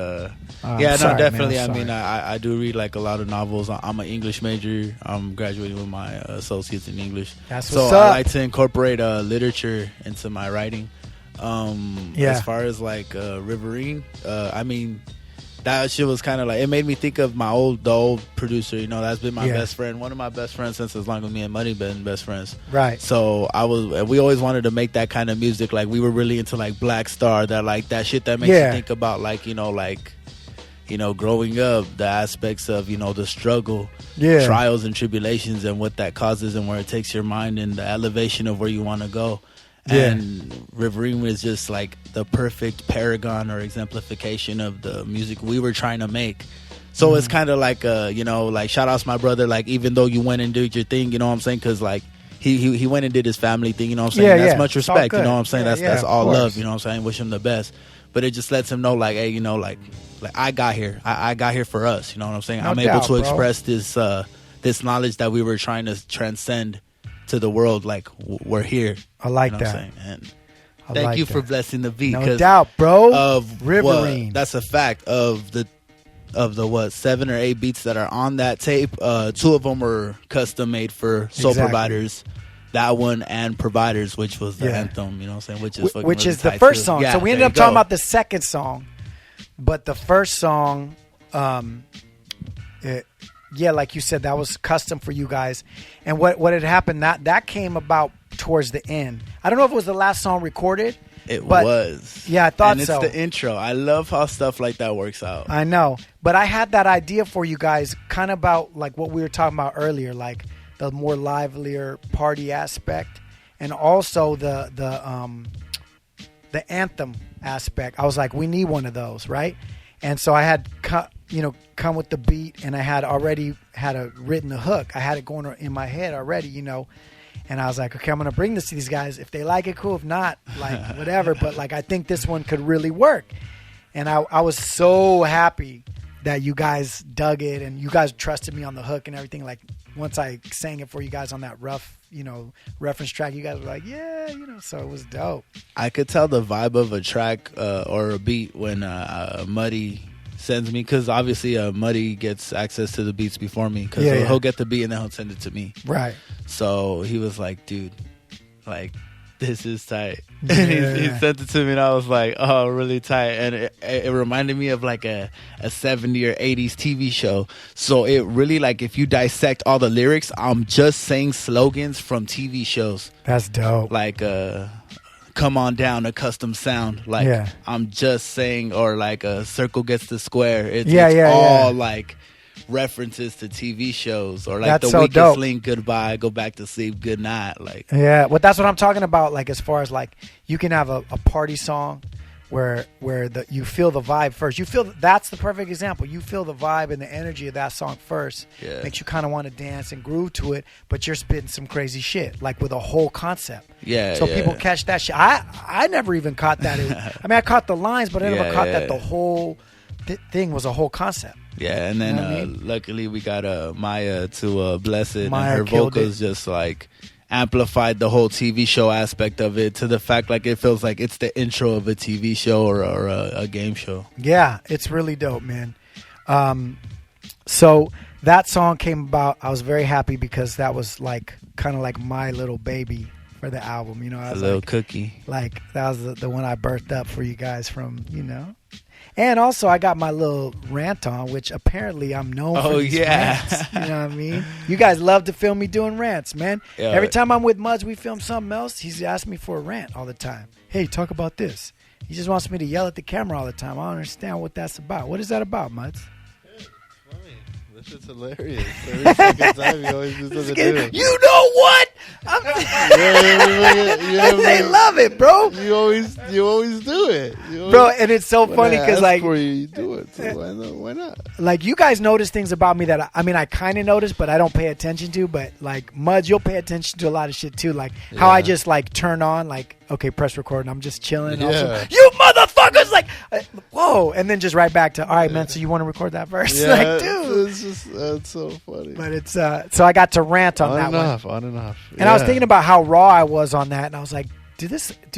A: sorry,
D: definitely.
A: Man,
D: I mean, I do read like a lot of novels. I'm an English major. I'm graduating with my associates in English.
A: That's
D: so
A: what's up.
D: I like to incorporate literature into my writing. As far as like Riverine, I mean, that shit was kind of like, it made me think of the old producer. That's been my best friend, one of my best friends since as long as me and Muddy been best friends.
A: Right.
D: So we always wanted to make that kind of music. Like we were really into like Black Star, that like that shit that makes you think about like growing up, the aspects of the struggle, trials and tribulations, and what that causes and where it takes your mind and the elevation of where you want to go. And Riverine was just like the perfect paragon or exemplification of the music we were trying to make. So it's kind of like like shout outs my brother, like even though you went and did your thing, I'm saying, because like he went and did his family thing, I'm saying, that's much respect, I'm saying, that's all love, I'm saying, wish him the best. But it just lets him know like, hey, like I got here, I got here for us, what I'm saying. I'm able to express this knowledge that we were trying to transcend to the world. Like we're here.
A: I like that.
D: What I'm saying? And thank you for blessing the beat.
A: No doubt, bro.
D: Of
A: Riverine.
D: That's a fact. Of the 7 or 8 beats that are on that tape, 2 of them were custom made for Soul Providers. That one and Providers, which was the anthem. What I'm saying, which is
A: really the
D: too.
A: first song.
D: Yeah,
A: so we ended up talking about the second song, but the first song, yeah, like you said, that was custom for you guys. And what had happened, that came about towards the end. I don't know if it was the last song recorded.
D: It
A: but,
D: was.
A: Yeah, I thought
D: so. And it's the intro. I love how stuff like that works out.
A: I know. But I had that idea for you guys kind of about like what we were talking about earlier, like the more livelier party aspect and also the anthem aspect. I was like, we need one of those, right? And so I had come with the beat, and I had already written the hook. I had it going in my head already, And I was like, okay, I'm going to bring this to these guys. If they like it, cool. If not, like, whatever. But, like, I think this one could really work. And I was so happy that you guys dug it and you guys trusted me on the hook and everything. Like, once I sang it for you guys on that rough, reference track, you guys were like, yeah, so it was dope.
D: I could tell the vibe of a track or a beat when Muddy sends me, because obviously Muddy gets access to the beats before me, because he'll get the beat and then he'll send it to me.
A: Right.
D: So he was like, dude, like, this is tight. And he sent it to me, and I was like, oh, really tight. And it reminded me of like a 70s or 80s TV show. So it really, like, if you dissect all the lyrics, I'm just saying slogans from TV shows.
A: That's dope.
D: Like, come on down, a custom sound. Like, I'm just saying, or like a circle gets the square. It's all like references to TV shows, or like
A: that's
D: the
A: so
D: weakest
A: dope.
D: link, goodbye, go back to sleep, good night. Like,
A: yeah, well, that's what I'm talking about. Like, as far as like, you can have a party song where you feel the vibe first. That's the perfect example. You feel the vibe and the energy of that song first.
D: Yeah.
A: Makes you kind of want to dance and groove to it, but you're spitting some crazy shit, like with a whole concept.
D: Yeah.
A: So people catch that shit. I never even caught that. I mean, I caught the lines, but I never caught that the whole thing was a whole concept.
D: Yeah, and then luckily we got Maya to bless it,
A: Maya,
D: and her vocals just like amplified the whole TV show aspect of it to the fact like it feels like it's the intro of a TV show or a game show.
A: Yeah, it's really dope, man. So that song came about. I was very happy because that was like kind of like my little baby for the album. I was
D: a little
A: like,
D: cookie.
A: Like that was the one I birthed up for you guys from, And also, I got my little rant on, which apparently I'm known for these rants. You know what I mean? You guys love to film me doing rants, man.
D: Yeah.
A: Every time I'm with Mudds, we film something else. He's asking me for a rant all the time. Hey, talk about this. He just wants me to yell at the camera all the time. I don't understand what that's about. What is that about, Mudds?
C: It's funny. This shit's hilarious. Every second time you always do something new.
A: You know what? They love it, bro.
C: You always do it,
A: bro. And it's so funny because like
C: for you do it. So why not?
A: Like you guys notice things about me that I kind of notice, but I don't pay attention to. But like Mudds, you'll pay attention to a lot of shit too. Like how I just like turn on like, okay, press record, and I'm just chilling.
C: Yeah.
A: Also, you motherfuckers, like, whoa, and then just right back to, all right, man. So you want to record that verse?
C: Yeah,
A: like, dude,
C: it's so funny.
A: But it's so I got to rant on that one.
C: On and off.
A: And I was thinking about how raw I was on that, and I was like, do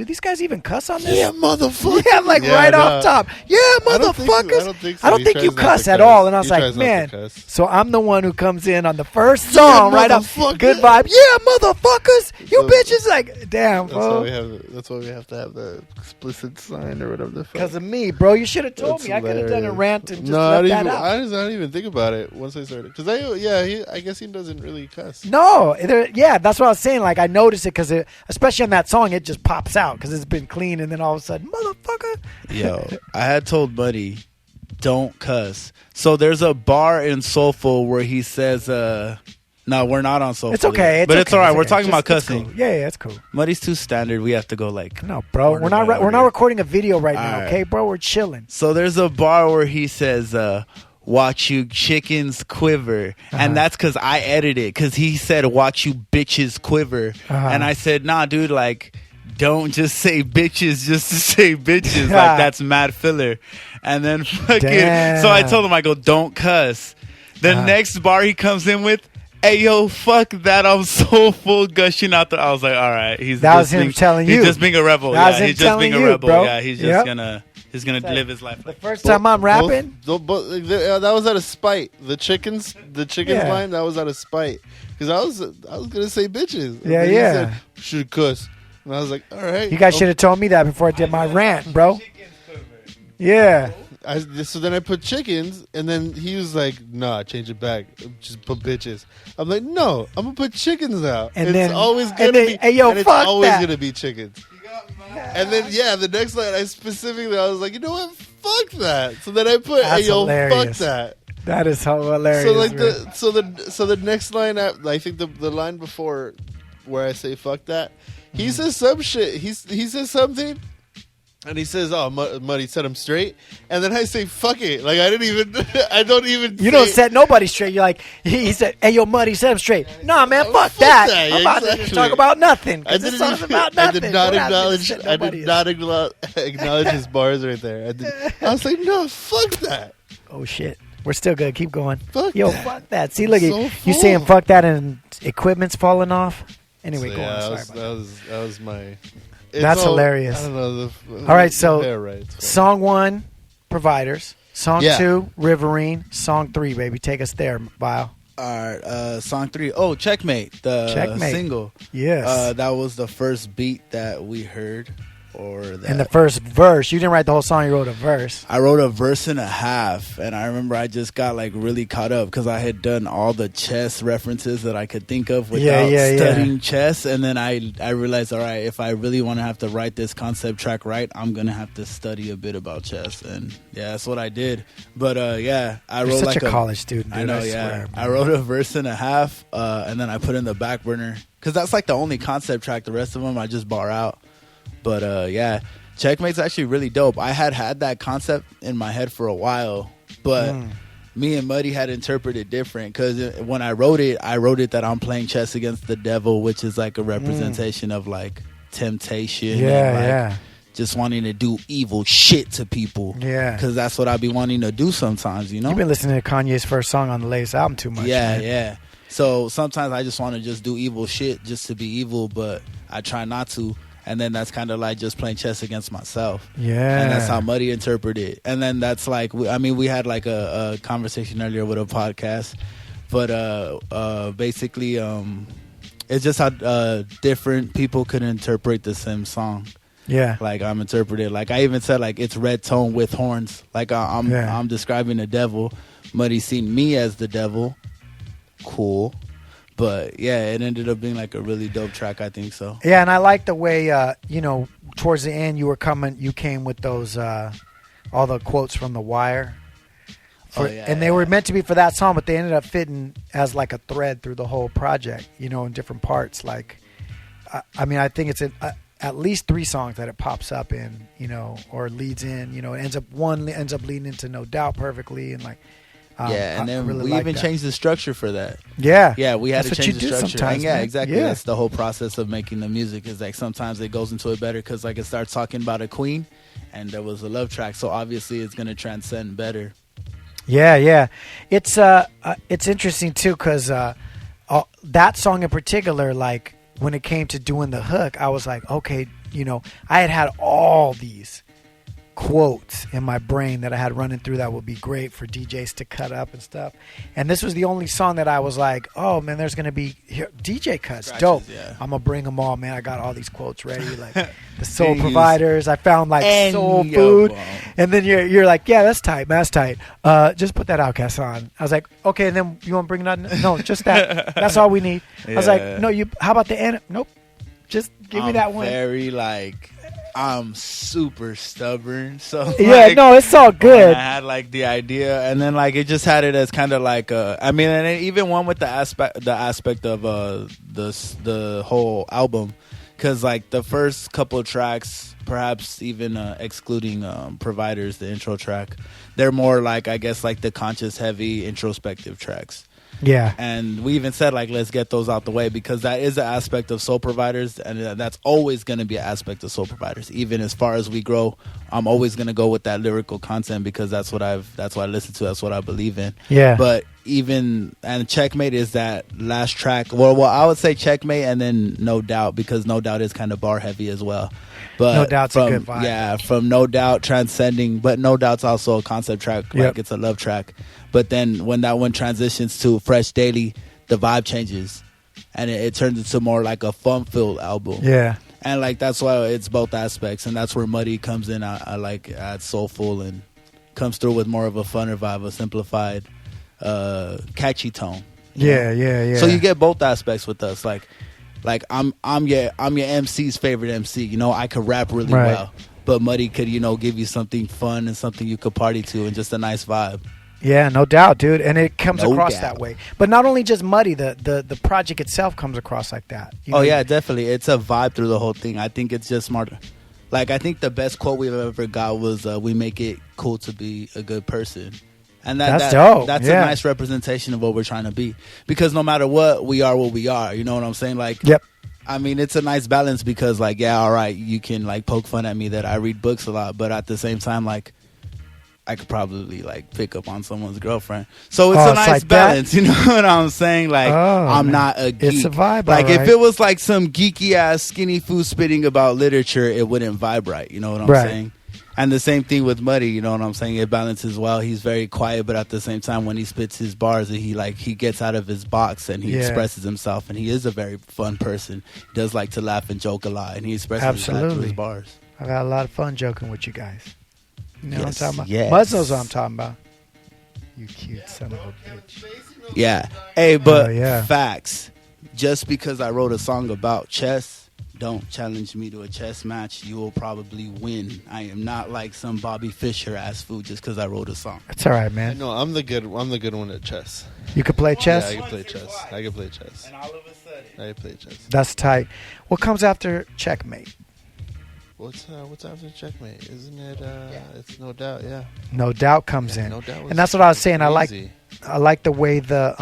A: these guys even cuss on this?
C: Yeah, motherfucker.
A: Yeah, I'm like off top. Yeah, motherfuckers. I don't think you cuss at all. And I was like, man. So I'm the one who comes in on the first song right off. Good vibe. Yeah, motherfuckers. You bitches. Like, damn, bro.
C: That's why we have to have the explicit sign or whatever the fuck.
A: Because of me, bro. You should have told me. I could have done a rant and just left that out.
C: I didn't even think about it once I started. Because I guess he doesn't really cuss.
A: No. That's what I was saying. Like, I noticed it because especially on that song, it just pops out because it's been clean, and then all of a sudden, motherfucker.
D: Yo, I had told Buddy, don't cuss. So there's a bar in Soulful where he says, no, we're not on Soulful.
A: It's okay.
D: It's all right. We're talking about cussing.
A: Cool. Yeah, it's cool.
D: Muddy's too standard. We have to go like,
A: no, bro. We're not recording a video right now, okay, bro? We're chilling.
D: So there's a bar where he says, watch you chickens quiver. And that's because I edited it, because he said, watch you bitches quiver. And I said, nah, dude, like, don't just say bitches just to say bitches. Like, that's mad filler. And then fucking, so I told him, I go, don't cuss. The next bar he comes in with, hey, yo, fuck that. I'm so full gushing out there. I was like, all right.
A: That was him telling you.
D: He's just being a rebel. He's just being a rebel.
A: Bro.
D: Yeah, he's just He's gonna live his life.
A: The first time I'm rapping,
C: that was out of spite. The chickens line, that was out of spite. Because I was gonna say bitches.
A: Yeah.
C: He said, should cuss, and I was like, all right.
A: You guys should have told me that before I did my rant, bro. Yeah.
C: So then I put chickens, and then he was like, "Nah, change it back. Just put bitches." I'm like, "No, I'm gonna put chickens out.
A: And
C: it's
A: then-
C: always
A: and
C: gonna
A: then-
C: be,
A: hey, yo,
C: and it's
A: fuck
C: always
A: that.
C: gonna be chickens." And then the next line I specifically I was like, "You know what? Fuck that." So then I put,
A: That's
C: "Hey, yo,
A: hilarious.
C: fuck that."
A: That is hilarious.
C: So like
A: man.
C: the next line I think the line before where I say fuck that, he
A: Mm-hmm.
C: says some shit. He says something. And he says, "Oh, Muddy set him straight." And then I say, "Fuck it!" Like I don't even.
A: You don't set nobody straight. You're like, he said, "Hey, yo, Muddy, set him straight." Nah, man, fuck that. I'm about to
C: exactly.
A: talk about nothing.
C: I
A: 'Cause this
C: didn't
A: song's
C: even-
A: about
C: I
A: nothing.
C: did not
A: We're not gonna
C: acknowledge.
A: set
C: I
A: nobody
C: did not acknowledge his bars right there. I was like, "No, fuck that."
A: Oh shit, we're still good. Keep going.
C: Fuck
A: Yo,
C: that.
A: fuck that. See, look,
C: So
A: you
C: full.
A: saying fuck that and equipment's falling off. Anyway,
C: So,
A: go on. Sorry
C: that
A: about
C: that was my. It's
A: That's
C: all-
A: hilarious.
C: I don't know.
A: All right, so
C: they're right. It's fine.
A: Song 1, Providers. Song
C: Yeah.
A: 2, Riverine. Song 3, baby. Take us there, Vile.
D: All right, song 3. Oh, Checkmate, the
A: Checkmate.
D: single.
A: Yes.
D: That was the first beat that we heard, or that
A: And the first verse. You didn't write the whole song. You wrote a verse.
D: I wrote a verse and a half, and I remember I just got like really caught up because I had done all the chess references that I could think of without
A: Yeah.
D: studying chess, and then I realized, all right, if I really want to have to write this concept track right, I'm gonna have to study a bit about chess, and yeah, that's what I did. But I
A: You're
D: wrote
A: such
D: like
A: a college student, dude.
D: I know,
A: swear,
D: I wrote a verse and a half, and then I put in the back burner because that's like the only concept track. The rest of them I just bar out. But Checkmate's actually really dope. I had that concept in my head for a while, but me and Muddy had interpreted different because when I wrote it that I'm playing chess against the devil, which is like a representation of like temptation and like just wanting to do evil shit to people.
A: Yeah.
D: Because that's what I be wanting to do sometimes, you know?
A: You've been listening to Kanye's first song on the latest album too much.
D: Yeah,
A: man.
D: yeah. So sometimes I just want to just do evil shit just to be evil, but I try not to. And then that's kind of like just playing chess against myself.
A: Yeah.
D: And that's how Muddy interpreted it. And then that's like, we had like a conversation earlier with a podcast. But basically, it's just how different people could interpret the same song.
A: Yeah.
D: Like I'm interpreted. Like I even said like it's red tone with horns. Like I'm describing the devil. Muddy's seen me as the devil. Cool. But yeah, it ended up being like a really dope track. I think so.
A: Yeah, and I like the way towards the end you came with those all the quotes from The Wire. And they were meant to be for that song, but they ended up fitting as like a thread through the whole project, in different parts. Like, I think it's at least 3 songs that it pops up in, or leads in. It ends up leading into No Doubt perfectly, and like.
D: And then
A: really
D: we
A: like
D: even
A: that.
D: changed the structure for that.
A: Yeah,
D: We had
A: That's
D: to
A: what you
D: change the
A: do
D: structure.
A: sometimes,
D: And
A: man.
D: exactly.
A: Yeah.
D: That's the whole process of making the music. Is like sometimes it goes into it better because like it starts talking about a queen, and there was a love track, so obviously it's gonna transcend better.
A: Yeah. It's interesting too because that song in particular, like when it came to doing the hook, I was like, okay, I had all these quotes in my brain that I had running through that would be great for DJs to cut up and stuff. And this was the only song that I was like, oh man, there's gonna be DJ cuts.
D: Scratches,
A: Dope.
D: yeah.
A: I'm gonna bring them all, man. I got all these quotes ready, like the Soul Providers. I found like Soul Food, and then you're like, yeah, that's tight, man. That's tight. Just put that Outcast on. I was like, okay, and then you want to bring that? No, just that. That's all we need. I was like, no, how about the end? Nope. Just give me that one.
D: Very like. I'm super stubborn, so
A: it's all good.
D: I had like the idea, and then like it just had it as kind of like and it even one with the aspect of the whole album, because like the first couple of tracks, perhaps even excluding Providers, the intro track, they're more like I guess like the conscious, heavy, introspective tracks.
A: Yeah.
D: And we even said, like, let's get those out the way because that is an aspect of Soul Providers, and that's always going to be an aspect of Soul Providers. Even as far as we grow, I'm always going to go with that lyrical content because that's what I listen to. That's what I believe in.
A: Yeah.
D: But and Checkmate is that last track. Well, I would say Checkmate and then No Doubt because No Doubt is kind of bar heavy as well. But
A: No Doubt's a good vibe.
D: Yeah, from No Doubt transcending, but No Doubt's also a concept track, like it's a love track. But then when that one transitions to Fresh Daily, the vibe changes, and it turns into more like a fun-filled album.
A: Yeah.
D: And like that's why it's both aspects, and that's where Muddy comes in. I like at soulful and comes through with more of a funner vibe, a simplified, catchy tone.
B: Yeah.
D: So you get both aspects with us. Like I'm your MC's favorite MC. You know, I could rap really well, but Muddy could, you know, give you something fun and something you could party to and just a nice vibe.
B: Yeah, no doubt, dude. And it comes across that way. But not only just Muddy, the project itself comes across like that. You know,
D: yeah, definitely. It's a vibe through the whole thing. I think it's just smarter. Like, I think the best quote we've ever got was, we make it cool to be a good person. And that's dope. That's a nice representation of what we're trying to be. Because no matter what we are. You know what I'm saying? Like,
B: yep.
D: I mean, it's a nice balance because, like, yeah, all right, you can, like, poke fun at me that I read books a lot. But at the same time, like, I could probably, like, pick up on someone's girlfriend. So it's a nice like balance. That? You know what I'm saying? Like, I'm not a geek.
B: It's a vibe,
D: like, if it was, like, some geeky-ass skinny food spitting about literature, it wouldn't vibe right. You know what I'm saying? And the same thing with Muddy, you know what I'm saying? It balances well. He's very quiet, but at the same time, when he spits his bars, he gets out of his box and he expresses himself. And he is a very fun person. He does like to laugh and joke a lot, and he expresses that through his bars.
B: I've had a lot of fun joking with you guys. You know what I'm talking about?
D: Yes.
B: Muzz knows what I'm talking about. You cute son of a bitch.
D: Yeah. Hey, but facts. Just because I wrote a song about chess, don't challenge me to a chess match. You will probably win. I am not like some Bobby Fischer ass food just because I wrote a song.
B: That's all right, man.
C: No, I'm the good one at chess.
B: You can play chess?
C: Yeah, I can play chess.
D: And all of a sudden,
C: I can play chess.
B: That's tight. What comes after checkmate?
C: What's after checkmate? Isn't it? It's No Doubt. Yeah.
B: No Doubt comes in,
C: No Doubt
B: and that's what I was saying.
C: Crazy.
B: I like the way the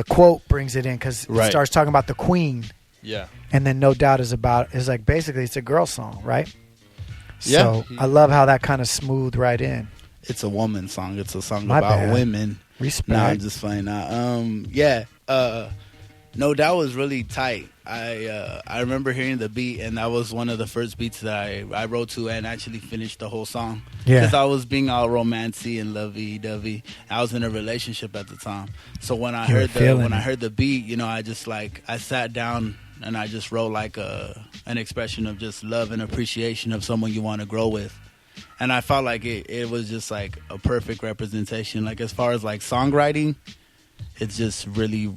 B: quote brings it in because it starts talking about the queen.
C: Yeah.
B: And then No Doubt is like basically it's a girl song, right?
C: Yeah.
B: So I love how that kind of smoothed right in.
D: It's a woman song. It's a song
B: My
D: about
B: bad.
D: women.
B: Respect.
D: No, I'm just playing out. No Doubt was really tight. I remember hearing the beat, and that was one of the first beats that I wrote to and actually finished the whole song.
B: Yeah.
D: Because I was being all romancy and lovey-dovey. I was in a relationship at the time. So when I heard the beat, you know, I just like I sat down and I just wrote like an expression of just love and appreciation of someone you want to grow with. And I felt like it was just like a perfect representation. Like as far as like songwriting, it's just really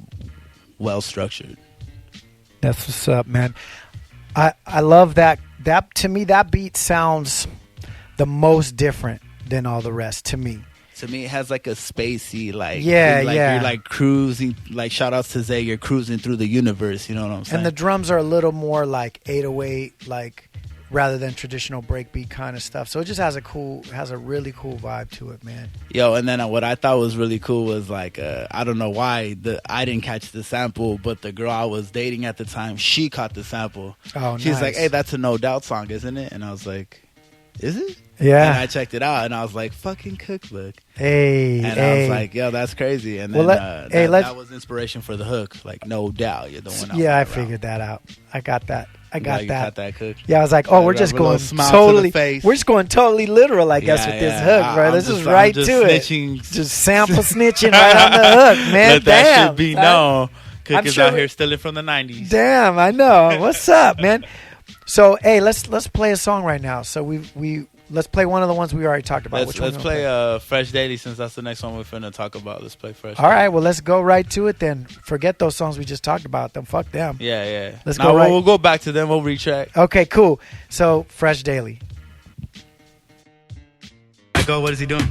D: well structured.
B: That's what's up, man. I love that. That to me, that beat sounds the most different than all the rest. To me,
D: it has like a spacey, like
B: you're
D: like cruising. Like shout outs to Zay, you're cruising through the universe. You know what I'm saying?
B: And the drums are a little more like 808, like rather than traditional breakbeat kind of stuff. So it just has a really cool vibe to it, man.
D: Yo, and then what I thought was really cool was like, I don't know why I didn't catch the sample, but the girl I was dating at the time, she caught the sample.
B: Oh,
D: She's
B: nice.
D: like, hey, that's a No Doubt song, isn't it? And I was like, is it?
B: Yeah.
D: And I checked it out, and I was like, fucking Cookbook.
B: Hey,
D: and I was like, yo, that's crazy. And then that was inspiration for the hook. Like, no doubt, you're the one.
B: Yeah, I figured that out. I got that.
D: You got that, Cook.
B: Yeah, I was like, oh, we're just going totally literal, I guess, with this hook, bro. This is right to
D: snitching.
B: It. Just sample snitching right on the hook, man.
D: Let that shit be known. Cook is out here stealing from the 90s.
B: Damn, I know. What's up, man? So, hey, let's play a song right now. So let's play one of the ones we already talked about.
D: Let's play Fresh Daily, since that's the next one we're finna talk about. Let's play Fresh.
B: All right, well, let's go right to it then. Forget those songs we just talked about. Them, fuck them.
D: Yeah.
B: Let's go right.
D: We'll go back to them. We'll retrack.
B: Okay, cool. So, Fresh Daily.
D: Go. What is he doing?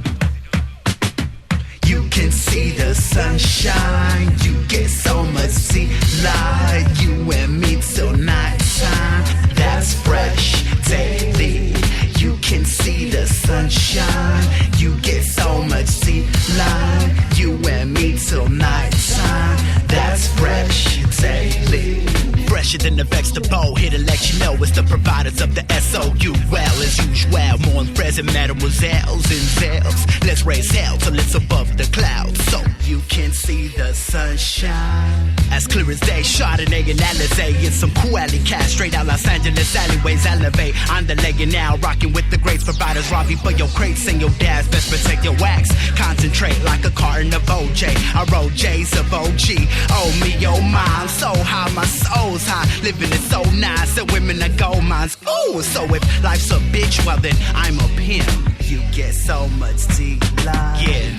E: You can see the sunshine. You get so much sea light. You and me till nighttime. That's Fresh Daily. You can see the sunshine. You get so much sea light. You and me till nighttime. That's Fresh Daily. Fresher than the vegetable, here to let you know it's the providers of the SOU. Well, as usual, more present mademoiselles and zells. Let's raise hell till it's above the clouds, so you can see the sunshine. As clear as day, Chardonnay and Alizé. It's some cool alley cash, straight out Los Angeles alleyways. Elevate, I'm the legging now, rocking with the greats providers. Robbie for your crates and your dad's best protect your wax. Concentrate like a carton of OJ. I roll J's of OG. Oh me, oh my, I'm so high, my soul's high. time. Living is so nice, and women are gold mines. Ooh, so if life's a bitch, well then I'm a pimp. You get so much delight. Yeah.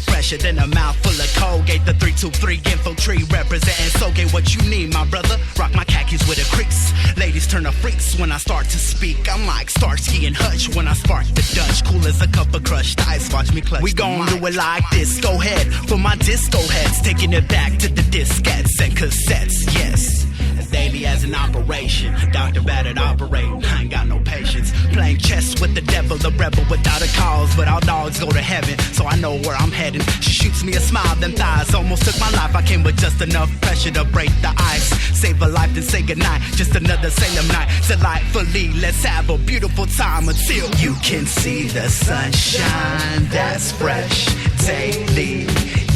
E: Fresher than a mouth full of Colgate. The 323 info tree representing Soulgate. What you need, my brother? Rock my khakis with a crease. Ladies turn to freaks when I start to speak. I'm like Starsky and Hutch when I spark the Dutch. Cool as a cup of crushed ice. Watch me clutch. We gon' do it like this. Go ahead for my disco heads. Taking it back to the diskettes and cassettes. Yes. As daily as an operation. Dr. Bad at operating. I ain't got no patience. Playing chess with the devil, the rebel without a cause. But all dogs go to heaven, so I know where I'm heading. She shoots me a smile, them thighs almost took my life. I came with just enough pressure to break the ice. Save a life, then say goodnight. Just another Salem night. Delightfully, let's have a beautiful time until you can see the sunshine. That's fresh daily.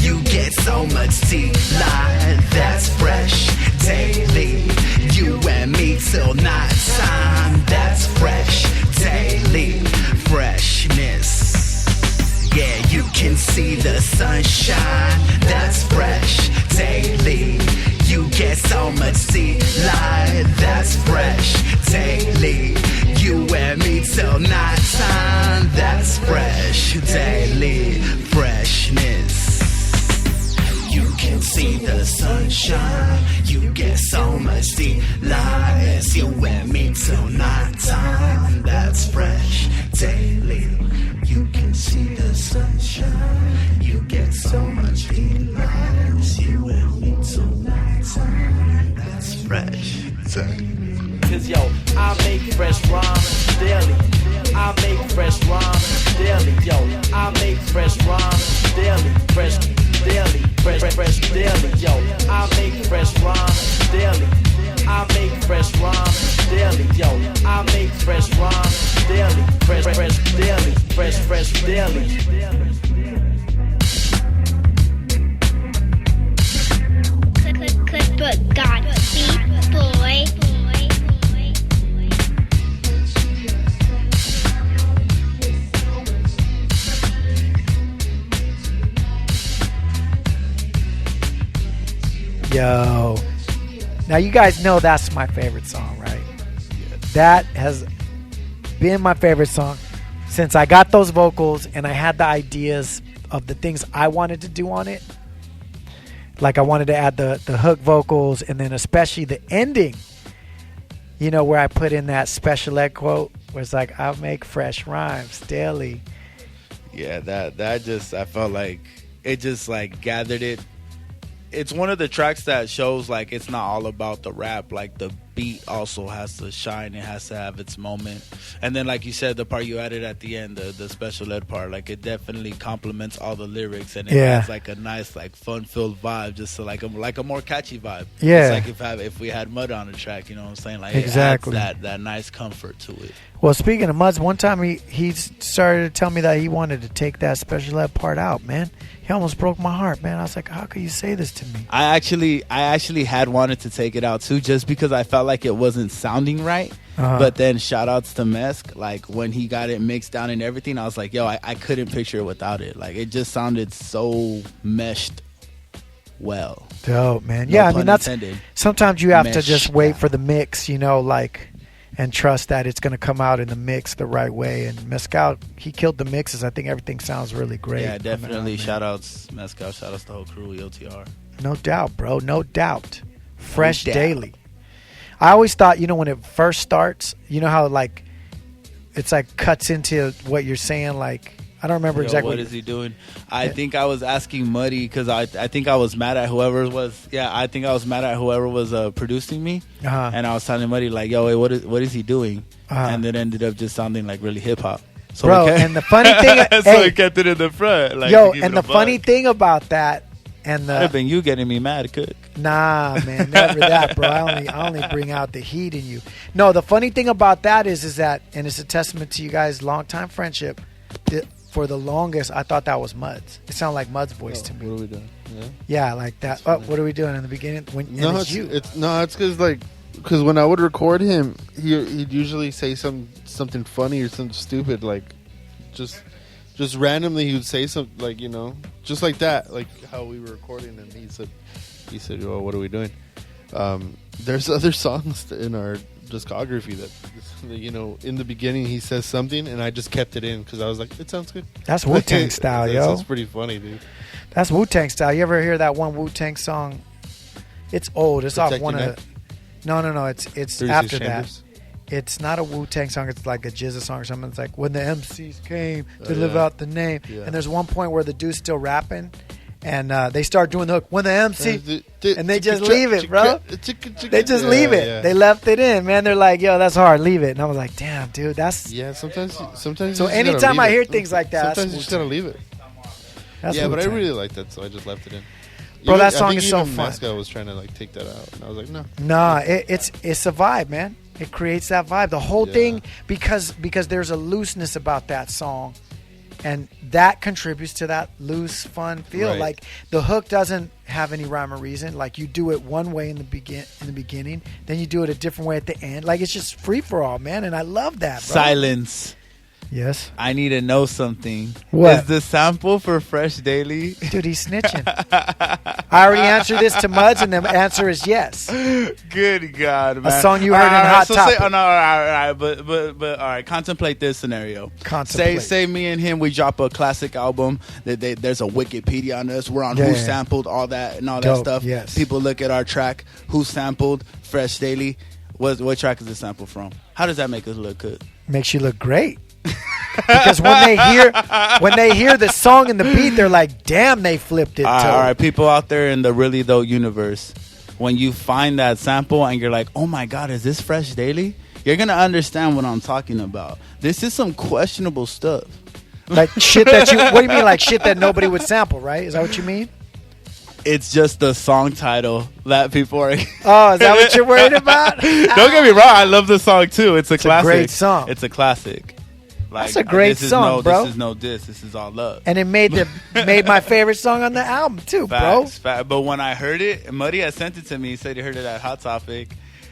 E: You get so much delight. That's fresh daily. You and me till night time. That's fresh daily. Freshness. Yeah, you can see the sunshine. That's fresh daily. You get so much delight. That's fresh daily. You and me till night time. That's fresh daily. Freshness. You can see the sunshine. You get so much delight. You and me till night time. That's fresh daily. You can see the sunshine. You get so much delight. You and me till night time. That's fresh daily.
F: Cause yo, I make fresh rhymes daily. I make fresh rhymes daily. Yo, I make fresh rhymes daily. Fresh daily. Fresh daily. Yo, I make fresh rhymes daily. I make fresh rhymes daily. Yo, I make fresh rhymes daily. Fresh daily. Fresh daily.
G: Cookbook God, beat boy.
B: Yo. Now you guys know that's my favorite song, right? That has been my favorite song since I got those vocals and I had the ideas of the things I wanted to do on it. Like I wanted to add the hook vocals and then especially the ending, you know, where I put in that special ed quote where it's like, I make fresh rhymes daily.
D: Yeah, that just, I felt like it just like gathered it. It's one of the tracks that shows like it's not all about the rap. Like the beat also has to shine. It has to have its moment. And then like you said, the part you added at the end, the special ed part, like it definitely complements all the lyrics and it has like a nice like fun-filled vibe, just to like a more catchy vibe.
B: Yeah.
D: It's like if we had Mud on the track, you know what I'm saying? Like
B: exactly.
D: It adds that nice comfort to it.
B: Well, speaking of Muds, one time he started to tell me that he wanted to take that special ed part out, man. He almost broke my heart, man. I was like, how could you say this to me?
D: I actually had wanted to take it out too, just because I felt like it wasn't sounding right. But then shout outs to Mesk, like when he got it mixed down and everything, I was like, yo, I couldn't picture it without it. Like it just sounded so meshed well.
B: Dope, man.
D: No
B: yeah, I mean that's
D: intended.
B: Sometimes you have to
D: Mesh,
B: just wait
D: yeah.
B: for the mix, you know, like, and trust that it's going to come out in the mix the right way. And Mescal, he killed the mixes. I think everything sounds really great.
D: Yeah, definitely.
B: Out,
D: shout outs Mescal, shout outs the whole crew, EOTR.
B: No doubt, bro. No doubt. Fresh daily. I always thought, you know, when it first starts, you know how like it's like cuts into what you're saying. Like I don't remember exactly.
D: What is he doing? I think I was asking Muddy because I think I was mad at whoever was. Yeah, I think I was mad at whoever was producing me, and I was telling Muddy like, "Yo, wait, what is he doing?" And it ended up just sounding like really hip hop. So
B: bro, and the funny thing,
D: so he kept it in the front. Like,
B: yo, and the funny thing about that. And
D: that'd have been you getting me mad, Cook.
B: Nah, man, never that, bro. I only bring out the heat in you. No, the funny thing about that is that, and it's a testament to you guys' long time friendship. For the longest, I thought that was Mud's. It sounded like Mud's voice to me.
C: What are we doing?
B: Yeah, like that. Oh, what are we doing in the beginning? It's you.
C: It's because when I would record him, he'd usually say something funny or something stupid, like just randomly he would say something like, you know, just like that, like how we were recording, and he said, "Oh, what are we doing?" There's other songs in our discography that, in the beginning he says something and I just kept it in because I was like, it sounds good.
B: That's Wu-Tang style, yo.
C: That's pretty funny, dude.
B: That's Wu-Tang style. You ever hear that one Wu-Tang song? It's old. It's off
C: Protect
B: one
C: Your
B: of. No. It's
C: 36
B: after
C: Chambers?
B: that. It's not a Wu-Tang song. It's like a Jizza song or something. It's like when the MCs came to live out the name.
C: Yeah.
B: And there's one point where the dude's still rapping, and they start doing the hook. When the MC, and they just leave it, bro. They just leave it.
C: Yeah.
B: They left it in, man. They're like, yo, that's hard. Leave it. And I was like, damn, dude, that's.
C: Yeah, sometimes.
B: So
C: you just
B: anytime
C: gotta leave
B: I
C: it.
B: hear things like that,
C: sometimes
B: that's
C: you just gotta leave it.
B: That's
C: Yeah, but I
B: Wu-Tang.
C: really like that, so I just left it in.
B: Bro, that
C: I
B: song
C: think
B: is so
C: even
B: fun.
C: Mascot was trying to like take that out, and I was like, no.
B: Nah, it's a vibe, man. It creates that vibe. The whole
C: Yeah.
B: thing, because there's a looseness about that song, and that contributes to that loose, fun feel.
C: Right.
B: Like the hook doesn't have any rhyme or reason. Like you do it one way in the beginning, then you do it a different way at the end. Like it's just free for all, man. And I love that, bro.
D: Silence.
B: Yes,
D: I need to know something.
B: What?
D: Is the sample for Fresh Daily?
B: dude, he's snitching. I already answered this to Muds, and the answer is yes.
D: Good God, man.
B: song you heard in Hot Topic.
D: Say, all right, but all right. Contemplate this scenario.
B: Contemplate.
D: Say me and him, we drop a classic album. There's a Wikipedia on us. We're on
B: Yeah,
D: who
B: yeah.
D: sampled all that and all that
B: Dope,
D: stuff.
B: yes.
D: People look at our track. Who sampled Fresh Daily? What track is it sampled from? How does that make us look good?
B: Makes you look great. Because when they hear the song and the beat, they're like, "Damn, they flipped it."
D: All right, people out there in the Really Though universe, when you find that sample and you're like, "Oh my God, is this Fresh Daily?" You're gonna understand what I'm talking about. This is some questionable stuff.
B: Like shit that you. What do you mean, like shit that nobody would sample? Right? Is that what you mean?
D: It's just the song title that people are.
B: Oh, is that what you're worried about?
D: Don't get me wrong, I love the song too. It's a classic.
B: great song.
D: It's a classic. Like,
B: That's a great song, bro.
D: This is no diss. This is all love.
B: And it made my favorite song on the album too, bro.
D: Facts. But when I heard it, Muddy had sent it to me. He said he heard it at Hot Topic.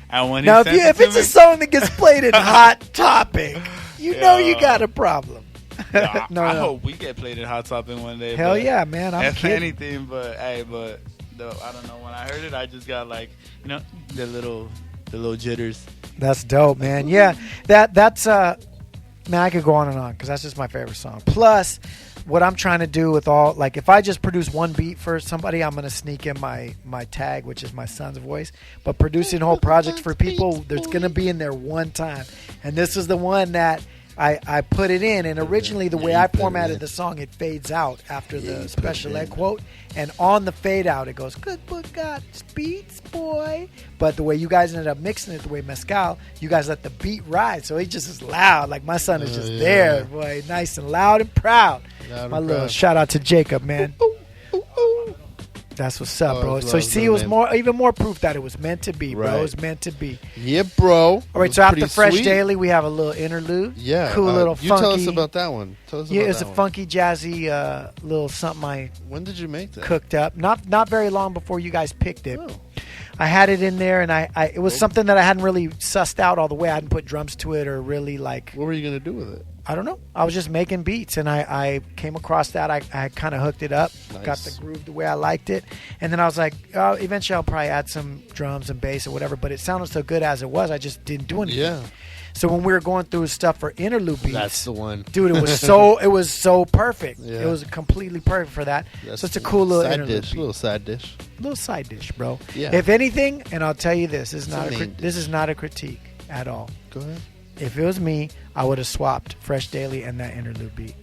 D: And when
B: Now,
D: he sent
B: if
D: it
B: it's
D: to
B: a
D: me,
B: song that gets played in Hot Topic, you know you got a problem.
D: I
B: No.
D: hope we get played at Hot Topic one day.
B: Hell
D: but
B: yeah, man! I'm
D: if
B: kidding.
D: anything, but I don't know. When I heard it, I just got like, the little jitters.
B: That's dope, man. Yeah, that's man, I could go on and on because that's just my favorite song. Plus, what I'm trying to do with all, like, if I just produce one beat for somebody, I'm gonna sneak in my tag, which is my son's voice. But producing whole projects for people, there's gonna be in there one time, and this is the one that I put it in. And originally, the way I formatted the song, it fades out after the special ed quote, and on the fade out, it goes, "Cookbook got beats, boy." But the way you guys ended up mixing it, the way Mescal, you guys let the beat ride, so it just is loud. Like my son is just there, boy, nice and loud and proud. My little shout out to Jacob, man. That's what's up, bro. So see, it was even more proof that it was meant to be, bro.
C: Right.
B: It was meant to be.
C: Yeah, bro.
B: All right, so after Fresh Daily, we have a little interlude.
C: Yeah,
B: cool little
C: you
B: funky.
C: tell us about that one. Tell us
B: Yeah,
C: about
B: it's a
C: that one.
B: funky, jazzy little something I
C: When did you make that?
B: cooked up. Not very long before you guys picked it.
C: Oh.
B: I had it in there, and it was something that I hadn't really sussed out all the way. I hadn't put drums to it or really like.
C: What were you gonna do with it?
B: I don't know. I was just making beats, and I came across that. I kind of hooked it up,
C: Nice.
B: got the groove the way I liked it, and then I was like, oh, eventually I'll probably add some drums and bass or whatever. But it sounded so good as it was, I just didn't do anything.
C: Yeah,
B: So when we were going through stuff for interlude beats,
C: that's the one.
B: dude, it was so perfect.
C: Yeah.
B: It was completely perfect for that.
C: That's
B: So it's a cool little
C: side
B: interlude
C: dish,
B: beat.
C: little side dish.
B: Little side dish, bro.
C: Yeah.
B: If anything, and I'll tell you this,
C: It's a main
B: this is not a critique at all.
C: Go ahead.
B: If it was me, I would have swapped Fresh Daily and that interlude beat.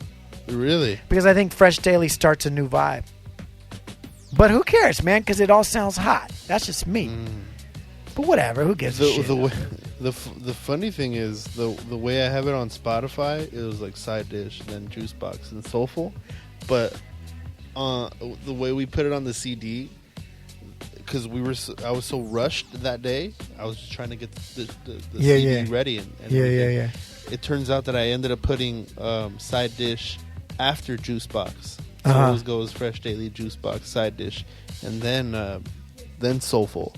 C: Really?
B: Because I think Fresh Daily starts a new vibe. But who cares, man? Because it all sounds hot. That's just me. But whatever. Who gives a shit?
C: The funny thing is the way I have it on Spotify, it was like side dish, then juice box and soulful. But the way we put it on the CD, because I was so rushed that day, I was just trying to get the CD ready and everything. It turns out that I ended up putting side dish after juice box. So it always goes Fresh Daily, juice box, side dish, and then soulful.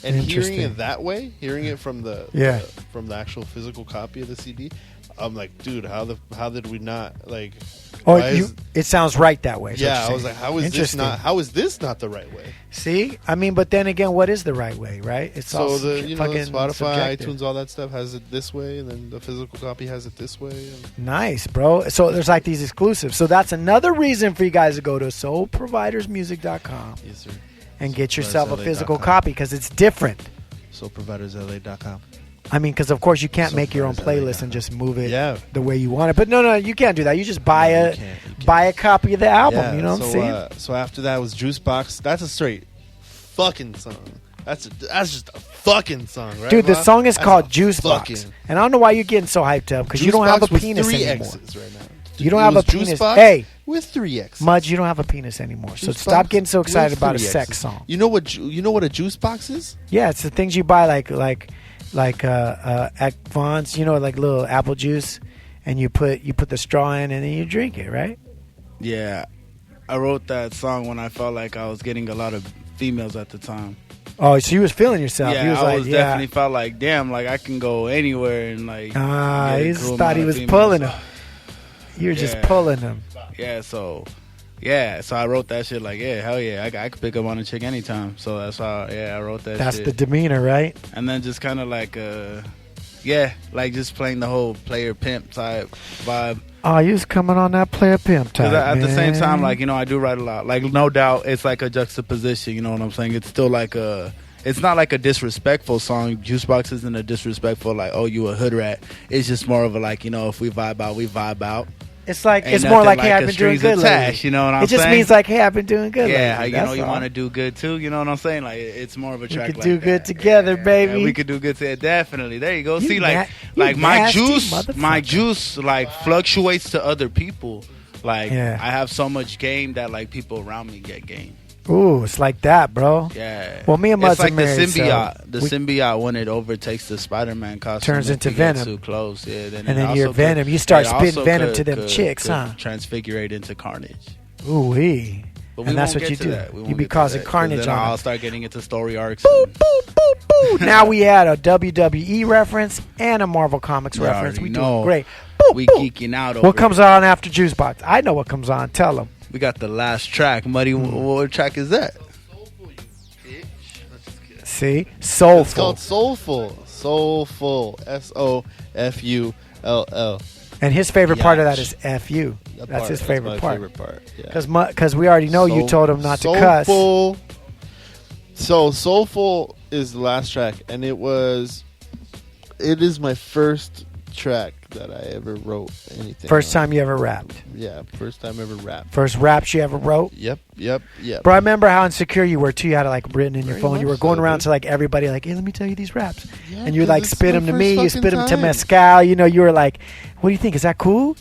C: And hearing it that way, hearing it from the from the actual physical copy of the CD, I'm like, dude, how did we not like?
B: Or
C: Why is-
B: it sounds right that way. is what
C: Yeah,
B: you're
C: I was
B: saying.
C: like, how is this
B: Interesting.
C: not? How is this not the right way?
B: See, I mean, but then again, what is the right way, right? It's
C: So
B: all
C: the
B: fucking
C: Spotify,
B: subjective.
C: iTunes, all that stuff has it this way, and then the physical copy has it this way. And
B: Nice, bro. So there's like these exclusives. So that's another reason for you guys to go to soulprovidersmusic.com
C: yes, sir.
B: and get yourself a physical
C: soulprovidersla.com.
B: copy because it's different.
C: SoulProvidersLA.com.
B: I mean, because of course you can't
C: So
B: make your own
C: far as I
B: playlist
C: got.
B: and just move it
C: Yeah.
B: the way you want it. But no, you can't do that. You just buy
C: No, you
B: a
C: can't, you can't.
B: buy a copy of the album.
C: Yeah,
B: You know what I'm saying?
C: So after that was Juicebox. That's a straight fucking song. That's just a fucking song, right?
B: Dude, the
C: Ma?
B: song is
C: That's
B: called
C: a
B: Juice
C: fucking-
B: Box. And I don't know why you're getting so hyped up because you don't have a
C: Juicebox with
B: penis
C: 3
B: anymore.
C: X's right now.
B: You don't
C: It
B: have a
C: was
B: penis.
C: Juicebox
B: Hey,
C: with 3 X's.
B: Mudge, you don't have a penis anymore. So
C: Juicebox
B: stop getting so excited
C: with
B: about a
C: 3
B: sex
C: X's.
B: song.
C: You know what a juice box is?
B: Yeah, it's the things you buy like at Vaughn's, you know, like little apple juice, and you put the straw in and then you drink it, right?
D: Yeah, I wrote that song when I felt like I was getting a lot of females at the time.
B: Oh, so you was feeling yourself.
D: Yeah,
B: he was
D: I
B: like,
D: was
B: yeah.
D: definitely felt like, damn, like I can go anywhere and like. get
B: He
D: a
B: just
D: cool
B: thought he
D: amount
B: was
D: of females.
B: pulling him. You were just
D: Yeah.
B: pulling him.
D: So I wrote that shit like, yeah, hell yeah, I could pick up on a chick anytime. So that's how, I wrote that.
B: That's
D: shit.
B: the demeanor, right?
D: And then just kind of like, like just playing the whole player pimp type vibe.
B: Oh, you was coming on that player pimp type,
D: Because at the same time,
B: man.
D: like, I do write a lot. Like, no doubt, it's like a juxtaposition. You know what I'm saying? It's still like it's not like a disrespectful song. Juicebox isn't a disrespectful, like, oh, you a hood rat. It's just more of a, like, if we vibe out, we vibe out.
B: It's like
D: Ain't
B: it's more
D: nothing
B: like, hey,
D: like
B: I've
D: a
B: been doing
D: strings
B: good lately.
D: attached, you know what I'm
B: It just
D: saying?
B: means like, hey, I've been doing good
D: Yeah,
B: lately.
D: you know,
B: That's
D: you
B: all.
D: want to do good too. You know what I'm saying? Like, it's more of a
B: We
D: track
B: could
D: like
B: do good
D: that.
B: together,
D: Yeah,
B: baby.
D: we could do good together. Definitely. There you go.
B: You
D: See,
B: na-
D: like
B: you
D: my
B: nasty
D: juice,
B: motherfucker.
D: like fluctuates to other people. Like,
B: Yeah.
D: I have so much game that like people around me get game.
B: Ooh, it's like that, bro.
D: Yeah.
B: Well, me and Mud's
D: it's like
B: are married,
D: the symbiote.
B: so
D: the
B: we-
D: symbiote when it overtakes the Spider-Man costume,
B: Turns
D: if
B: into
D: we get
B: Venom.
D: Too close, yeah. Then
B: And
D: it
B: then
D: also
B: you're
D: could-
B: Venom. You start
D: it
B: spitting
D: also
B: venom to them chicks,
D: could
B: huh?
D: Transfigurate into Carnage.
B: Ooh wee.
D: But we
B: And that's
D: won't
B: what
D: get
B: you
D: to
B: do.
D: that. We
B: You
D: won't
B: be
D: get to
B: causing
D: that, 'cause
B: carnage
D: then
B: on
D: I'll
B: them.
D: start getting into story arcs.
B: Boop,
D: and-
B: boop, boop, boop. Now we had a WWE reference and a Marvel Comics
D: You
B: reference.
D: already
B: We
D: know.
B: doing great. Boop,
D: We
B: boop.
D: geeking out over
B: What comes
D: it.
B: on after Juicebox? I know what comes on. Tell them.
D: We got the last track. Muddy, what track is that?
B: See?
C: It's
B: Soulful.
C: called Soulful. Soulful. SOFULL.
B: And his favorite part of that
C: Yatch.
B: is FU. That's his favorite
C: my
B: part.
C: favorite part. Yeah.
B: Because we already know you told him not to cuss.
C: Soulful. So Soulful is the last track, and it is my first track that I ever wrote anything.
B: First
C: on.
B: time you ever rapped.
C: Yeah, first time ever rapped.
B: First raps you ever wrote.
C: Yep.
B: Bro, I remember how insecure you were too. You had it like written in your
C: Very
B: phone. You
C: much
B: were going
C: so,
B: around
C: dude.
B: to like everybody, like, hey, let me tell you these raps.
C: Yeah,
B: And you would
C: 'cause
B: like
C: it's
B: spit
C: my
B: them to
C: first
B: me. You
C: fucking
B: spit them to
C: time.
B: Mescal. You know, you were like, what do you think? Is that cool?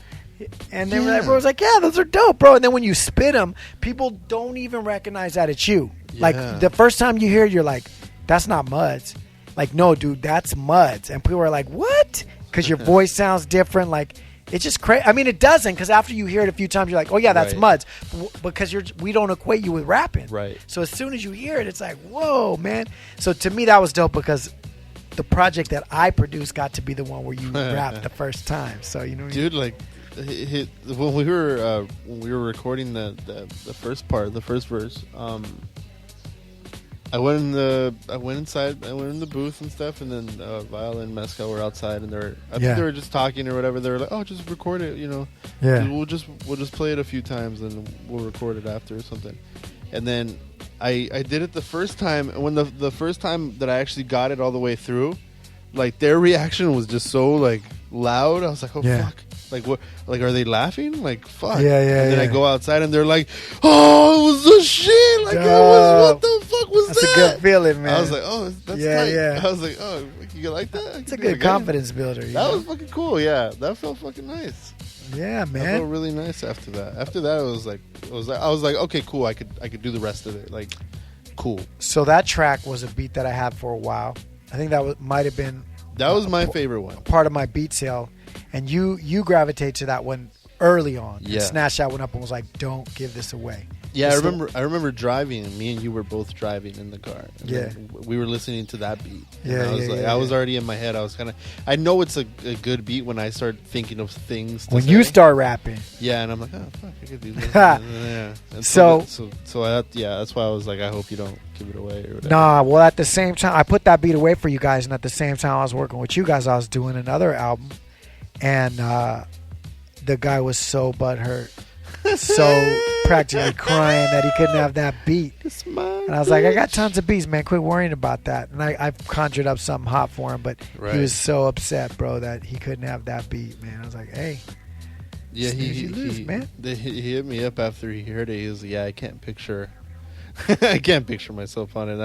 B: And then
C: Yeah.
B: everyone was like, yeah, those are dope, bro. And then when you spit them, people don't even recognize that it's you.
C: Yeah.
B: Like the first time you hear it, you're like, that's not Muds. Like, no, dude, that's Muds. And people are like, what? Because your voice sounds different. Like, it's just crazy. I mean, it doesn't, because after you hear it a few times, you're like, oh, yeah, that's
C: Right.
B: Muds. Because we don't equate you with rapping.
C: Right.
B: So as soon as you hear it, it's like, whoa, man. So to me, that was dope because the project that I produced got to be the one where you rapped the first time. So, you know what I mean?
C: Dude, like when we were recording the first part, the first verse, I went inside, I went in the booth and stuff, and then Viola and Mescal were outside, and I think they were just talking or whatever. They were like, "Oh, just record it, you know.
B: Yeah.
C: We'll just play it a few times, and we'll record it after or something." And then I did it the first time, and when the first time that I actually got it all the way through, like their reaction was just so like loud. I was like, "Oh
B: Yeah.
C: fuck." Like what? Like are they laughing? Like fuck.
B: Yeah,
C: And then I
B: yeah.
C: go outside and they're like, "Oh, it was the shit! Like what the fuck was
B: That's
C: that?"
B: a good feeling, man.
C: I was like, "Oh, that's
B: Yeah,
C: tight."
B: yeah.
C: I was like, "Oh, you like that?"
B: It's a good confidence builder. You
C: That
B: know?
C: was fucking cool. Yeah, that felt fucking nice.
B: Yeah,
C: That
B: man.
C: felt really nice after that. After that, I was like, okay, cool. I could do the rest of it. Like, cool.
B: So that track was a beat that I had for a while. I think that might have been
C: That was my favorite one.
B: part of my beat sale, and you gravitate to that one early on.
C: Yeah.
B: And snatched that one up and was like, "Don't give this away."
C: Yeah, I remember driving, and me and you were both driving in the car. And then we were listening to that beat.
B: Yeah,
C: I was already in my head. I was kind of, I know it's a good beat when I start thinking of things.
B: When you start rapping.
C: Yeah, and I'm like, oh fuck, I could do this. Yeah. And so that's why I was like, I hope you don't give it away or whatever.
B: Nah, well, at the same time, I put that beat away for you guys, and at the same time I was working with you guys, I was doing another album, and the guy was so butthurt. So practically crying that he couldn't have that beat. And I was like, I got tons of beats, man. Quit worrying about that. And I conjured up something hot for him, but he was so upset, bro, that he couldn't have that beat, man. I was like, hey.
C: Yeah, he
B: man.
C: He hit me up after he heard it. He was like, yeah, I can't picture myself on it.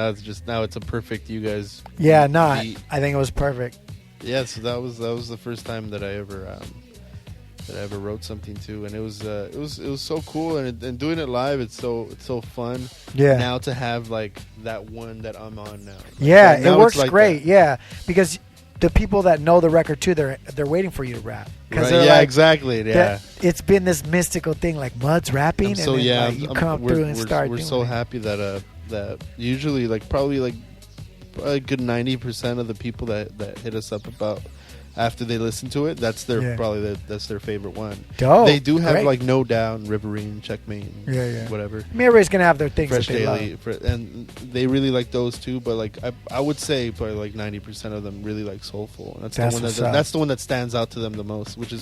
C: Now it's a perfect you guys.
B: Yeah, no, I think it was perfect.
C: Yeah, so that was the first time that I ever wrote something to, and it was so cool, and doing it live, it's so fun.
B: Yeah.
C: Now to have like that one that I'm on now.
B: Yeah,
C: now
B: it works
C: like
B: great.
C: That.
B: Yeah, because the people that know the record too, they're waiting for you to rap.
C: Right, yeah, like, exactly. Yeah,
B: it's been this mystical thing, like Mud's rapping,
C: so
B: and then,
C: yeah,
B: like, you come through and start.
C: We're
B: doing
C: so
B: it.
C: happy that usually probably a good 90% of the people that hit us up about after they listen to it, that's their that's their favorite one.
B: Dope.
C: They do have
B: Great.
C: like No Doubt, Riverine, Checkmate, whatever.
B: I mean, everybody's gonna have their things
C: Fresh
B: that they
C: Daily,
B: love.
C: and they really like those too. But like I would say probably like 90% of them really like Soulful. And that's the one that stands out to them the most. Which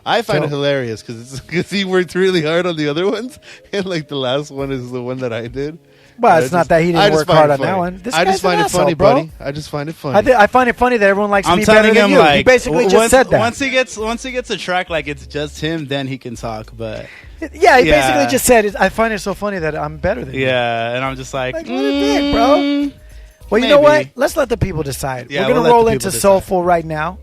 C: I find it hilarious because he worked really hard on the other ones, and like the last one is the one that I did.
B: But it's not that he didn't work hard on that one.
C: I just find it funny, buddy. I just find it funny.
B: I find it funny that everyone likes
D: I'm
B: me better
D: telling
B: than
D: him,
B: you.
D: like,
B: He basically just said that.
D: Once he gets a track like it's just him, then he can talk. But
B: yeah, he basically just said, I find it so funny that I'm better than you.
D: Yeah, and I'm just like
B: what a dick, bro. Well, you know what? Let's let the people decide.
D: Yeah,
B: we're going to roll into Soulful right now.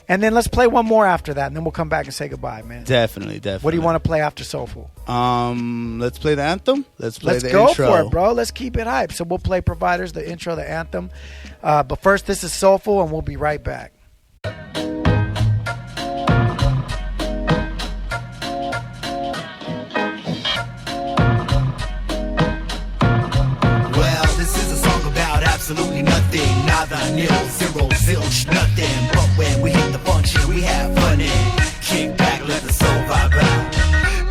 B: And then let's play one more after that, and then we'll come back and say goodbye, man.
D: Definitely.
B: What do you want to play after Soulful?
D: Let's play the anthem. Let's
B: go
D: intro.
B: for it, bro. Let's keep it hype. So we'll play Providers, the intro, the anthem. But first, this is Soulful, and we'll be right back.
E: Well, this is a song about absolutely nothing. Nada, nil, zero, zilch, nothing. But when we hit the function, we have fun and kick back, let the soul vibe out.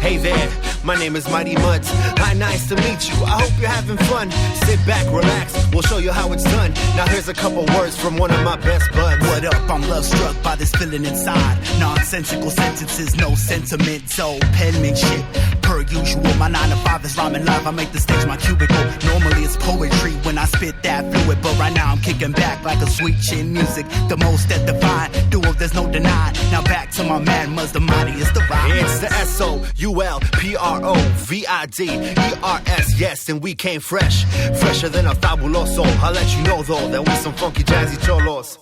E: Hey there, my name is Mighty Muds. Hi, nice to meet you. I hope you're having fun. Sit back, relax, we'll show you how it's done. Now here's a couple words from one of my best buds. What up? I'm love struck by this feeling inside. Nonsensical sentences, no sentiment, so penmanship. Per usual, my 9 to 5 is rhyming live. I make the stage my cubicle. Normally it's poetry when I spit that fluid, but right now I'm kicking back like a sweet chin music. The most that define, duo there's no deny. Now back to my man Muzz, the mightiest of rhymes. It's the SOULPROVIDERS, yes, and we came fresh. Fresher than a fabuloso. I'll let you know though that we some funky jazzy cholos.